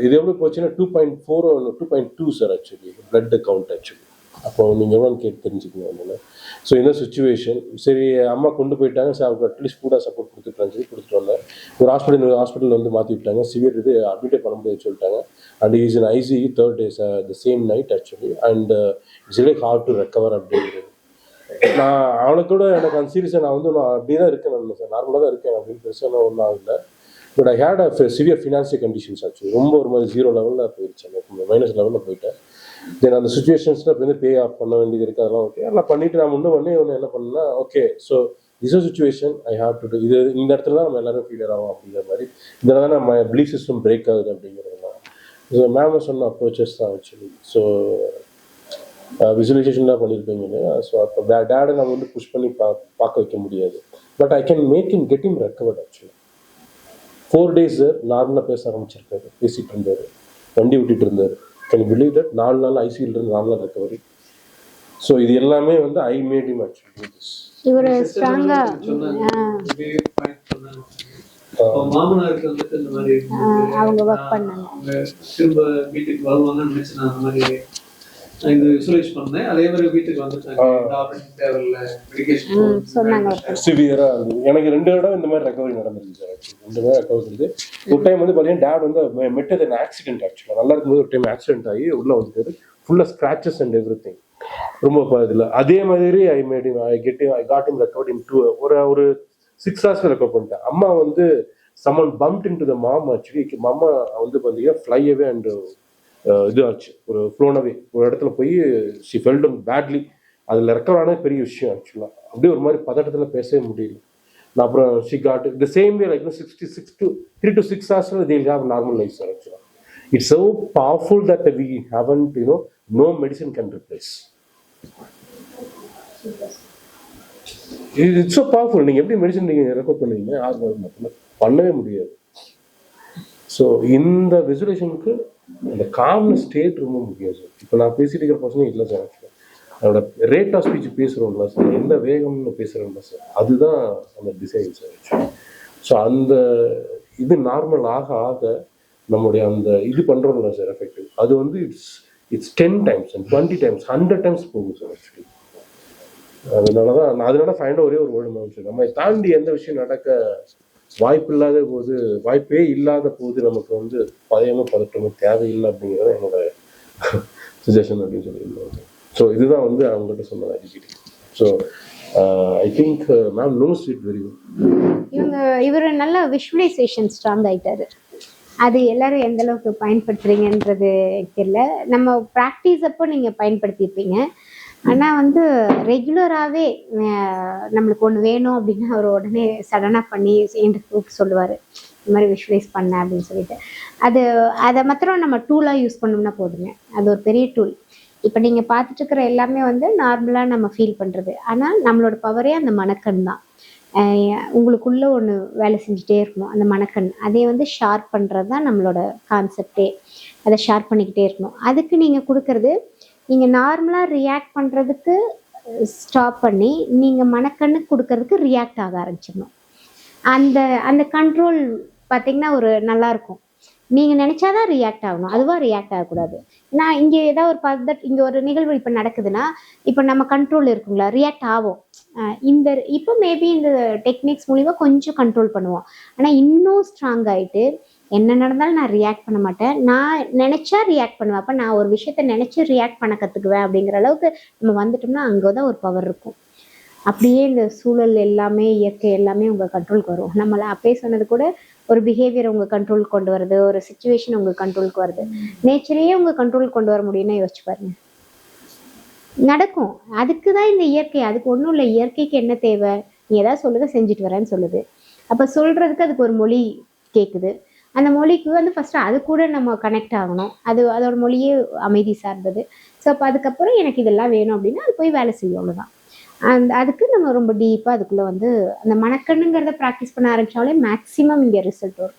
இது எவ்வளோ போச்சுன்னா 2.4 2.2 sir actually blood count actually. அப்போ நீங்கள் எவ்வளோன்னு கேட்டு தெரிஞ்சுக்கணும் அப்படின்னு. ஸோ இந்த சுச்சுவேஷன் சரி அம்மா கொண்டு போயிட்டாங்க. சார் அவருக்கு அட்லீஸ்ட் ஃபுட்டாக சப்போர்ட் கொடுத்துட்டாங்க. சொல்லி கொடுத்துட்டு வந்தேன். ஒரு ஹாஸ்பிட்டல் வந்து மாற்றி விட்டாங்க. சிவியர் இது அட்மிட்டே பண்ண முடியாது சொல்லிட்டாங்க. And is in ICU 3rd day the same night actually. And it's really hard to recover அப்படிங்கிறது. நான் அவனுக்கூட எனக்கு அந்த சீரியஸாக நான் வந்து நான் அப்படி தான் இருக்கேன். நான் சார் நார்மலாக தான் இருக்கேன் அப்படின்னு பெருசாக நான் ஒன்றும் ஆகலை. But I had a severe financial conditions actually. ரொம்ப ஒரு மாதிரி 0 லெவலில் போயிடுச்சு, எனக்கு மைனஸ் லெவலில் போயிட்டேன். தென் அந்த சுச்சுவேஷன்ஸில் இப்போ வந்து பே ஆஃப் பண்ண வேண்டியது இருக்குது. அதெல்லாம் ஓகே எல்லாம் பண்ணிவிட்டு நான் ஒன்று என்ன பண்ணேன்னா okay so is a situation I have to do இது. இந்த இடத்துல தான் நம்ம எல்லாரும் ஃபீலர் ஆகும் அப்படிங்கிற மாதிரி. இதில் தான் நம்ம பிலீஃப் சிஸ்டம் பிரேக் ஆகுது அப்படிங்கிறதுலாம். ஸோ மேம் சொன்ன அப்ரோச்சஸ் தான் ஆக்சுவலி. ஸோ விசுவலைசேஷன் தான் பண்ணியிருப்பீங்க இல்லையா. ஸோ அப்போ டேடை நம்ம வந்து புஷ் பண்ணி பார்க்க வைக்க முடியாது. But I can make him get him recovered actually. 4 days நார்மலாக பேச ஆரம்பிச்சிருக்காரு, பேசிகிட்டு இருந்தார், வண்டி விட்டுட்டு இருந்தார். Can you believe that? 4 நாள் ஐசியூல இருந்து 4 நாள் ரெக்கவரி. ஸோ இது எல்லாமே வந்து I made him actually this. இவர் ஸ்ட்ராங்கா மாமனாருக்கு வந்துட்டு இந்த மாதிரி அவங்க ஒர்க் பண்ணாங்க. திரும்ப வீட்டுக்கு வருவாங்கன்னு நினைச்சு நான் அந்த மாதிரி நான் இது விசுவலைஸ் பண்ணேன். அதே மாதிரி வீட்டுக்கு வந்துட்டாங்க. இந்த ஆபரேஷன் தேவையில்ல, மெடிகேஷன் சொன்னாங்க. சிவியரா இருந்தது. எனக்கு 2 இடம் இந்த மாதிரி ரெக்கவரி நடந்துருக்கு சார். 2 தடவை ரெக்கவரி இருந்தது. ஒரு டைம் வந்து பார்த்தீங்கன்னா டேட் வந்து மெட்டது ஆக்சிடென்ட். ஆக்சுவலாக நல்லா இருக்கும்போது ஒரு டைம் ஆக்சிடென்ட் ஆகி உள்ள வந்துட்டு ஃபுல்லாக ஸ்க்ராச்சஸ் அண்ட் எவ்ரி திங். ரொம்ப இதில் அதே மாதிரி ஐ காட் இம் ரெக்கவர்ட் இன் 2 ஒரு 6 hours ரெக்கவர் பண்ணிட்டேன். அம்மா வந்து someone bumped into the mom actually. மாமா வந்து பார்த்தீங்கன்னா fly away and இது ஆச்சு, ஒரு ஃப்ளோன் அவே, ஒரு இடத்துல போய் she fell down badly. அதில் ரெக்கவர் ஆனது பெரிய விஷயம் ஆக்சுவலாக. அப்படியே ஒரு மாதிரி பதட்டத்தில் பேசவே முடியல. நான் அப்புறம் she got the same way like 3 to 6 hours they'll have normal life sir actually. It's so powerful that we haven't, no medicine can replace. It's so powerful. நீங்கள் எப்படி மெடிசன் நீங்கள் ரெக்கவர் பண்ணுவீங்க? யாரும் பண்ணவே முடியாது. ஸோ இந்த விசுவலைசேஷனுக்கு அந்த காம்னஸ் ஸ்டேட் ரொம்ப முக்கியம் சார். இப்போ நான் பேசிட்டு இருக்கிற பர்சனே இல்லை சார். ஆக்சுவலாக அதோட ரேட் ஆஃப் ஸ்பீச் பேசுகிறோம்ல சார், எந்த வேகம்னு பேசுகிறோம்ல சார், அதுதான் அந்த டிசைன் சார் ஆக்சுவலாக. ஸோ அந்த இது நார்மல் ஆக ஆக நம்மளுடைய அந்த இது பண்ணுறோம்ல சார் எஃபெக்டிவ், அது வந்து it's 10 times and 20 times 100 times போகும் சார் ஆக்சுவலி. அதனால ஃபைண்ட் ஒரே ஒரு வேர்டு மேம் சார், நம்ம தாண்டி எந்த விஷயம் நடக்க வாய்ப்பே இல்லாத போது நமக்கு வந்து பயமும் பதட்டமும் தேவையில்லை அப்படிங்கிறத என்னோட சஜஷன் அப்படின்னு சொல்லியிருந்தாங்க. ஸோ இதுதான் வந்து அவங்ககிட்ட சொன்னது அடிக்கடி. So I think ma'am knows it very good. இவர் நல்ல விஷுவலைசேஷன் ஸ்ட்ராங் ஆயிட்டாரு. அது எல்லாரும் எந்த அளவுக்கு பயன்படுத்துறீங்கன்றது தெரியல. நம்ம ப்ராக்டிஸ் அப்போ நீங்கள் பயன்படுத்தியிருப்பீங்க. ஆனால் வந்து ரெகுலராகவே நம்மளுக்கு ஒன்று வேணும் அப்படின்னா அவர் உடனே சடனாக பண்ணி என்கிட்ட சொல்லுவார், இந்த மாதிரி விஷுவலைஸ் பண்ண அப்படின்னு சொல்லிட்டு. அதை மாத்திரம் நம்ம டூலாக யூஸ் பண்ணோம்னா போதுங்க, அது ஒரு பெரிய டூல். இப்போ நீங்கள் பார்த்துட்டு இருக்கிற எல்லாமே வந்து நார்மலாக நம்ம ஃபீல் பண்ணுறது. ஆனால் நம்மளோட பவரே அந்த மனக்கண் தான். உங்களுக்குள்ளே ஒன்று வேலை செஞ்சுட்டே இருக்கணும், அந்த மனக்கண். அதே வந்து ஷார்ப் பண்ணுறது தான் நம்மளோட கான்செப்டே. அதை ஷார்ப் பண்ணிக்கிட்டே இருக்கணும். அதுக்கு நீங்கள் கொடுக்கறது, நீங்கள் நார்மலாக ரியாக்ட் பண்ணுறதுக்கு ஸ்டாப் பண்ணி நீங்கள் மனக்கண்ணுக்கு கொடுக்கறதுக்கு ரியாக்ட் ஆக ஆரம்பிச்சிடணும். அந்த கண்ட்ரோல் பார்த்திங்கன்னா ஒரு நல்லாயிருக்கும். நீங்கள் நினச்சாதான் ரியாக்ட் ஆகணும், அதுவாக ரியாக்ட் ஆகக்கூடாது. நான் இங்கே ஏதாவது ஒரு இங்கே ஒரு நிகழ்வு இப்போ நடக்குதுன்னா இப்போ நம்ம கண்ட்ரோல் இருக்குங்களா, ரியாக்ட் ஆகும். இப்போ மேபி இந்த டெக்னிக்ஸ் மூலிமா கொஞ்சம் கண்ட்ரோல் பண்ணுவோம். ஆனால் இன்னும் ஸ்ட்ராங் ஆகிட்டு என்ன நடந்தாலும் நான் ரியாக்ட் பண்ண மாட்டேன், நான் நினச்சா ரியாக்ட் பண்ணுவேன். அப்போ நான் ஒரு விஷயத்த நினச்சி ரியாக்ட் பண்ண கற்றுக்குவேன் அப்படிங்கிற அளவுக்கு நம்ம வந்துட்டோம்னா அங்கே தான் ஒரு பவர் இருக்கும். அப்படியே இந்த சூழல் எல்லாமே, இயற்கை எல்லாமே உங்கள் கண்ட்ரோலுக்கு வரும். நம்மளை அப்பயே சொன்னது கூட, ஒரு பிஹேவியர் உங்கள் கண்ட்ரோலுக்கு கொண்டு வருது, ஒரு சுச்சுவேஷன் உங்கள் கண்ட்ரோலுக்கு வருது. நேச்சரையே உங்கள் கண்ட்ரோலுக்கு கொண்டு வர முடியும்னா யோசிச்சு பாருங்க, நடக்கும். அதுக்கு தான் இந்த இயற்கை. அதுக்கு ஒன்றும் இல்லை. இயற்கைக்கு என்ன தேவை? நீ ஏதாவது சொல்லுங்க, செஞ்சுட்டு வரேன்னு சொல்லுது. அப்போ சொல்கிறதுக்கு அதுக்கு ஒரு மொழி கேட்குது. அந்த மொழிக்கு வந்து ஃபஸ்ட்டு அது கூட நம்ம கனெக்ட் ஆகணும். அதோட மொழியே அமைதி சார்ந்தது. ஸோ அப்போ அதுக்கப்புறம் எனக்கு இதெல்லாம் வேணும் அப்படின்னா அது போய் வேலை செய்யும், அவ்வளோதான். அதுக்கு நம்ம ரொம்ப டீப்பாக அதுக்குள்ளே வந்து அந்த மனக்கண்ணுங்கிறத ப்ராக்டிஸ் பண்ண ஆரம்பித்தாலே மேக்ஸிமம் இங்கே ரிசல்ட் வரும்.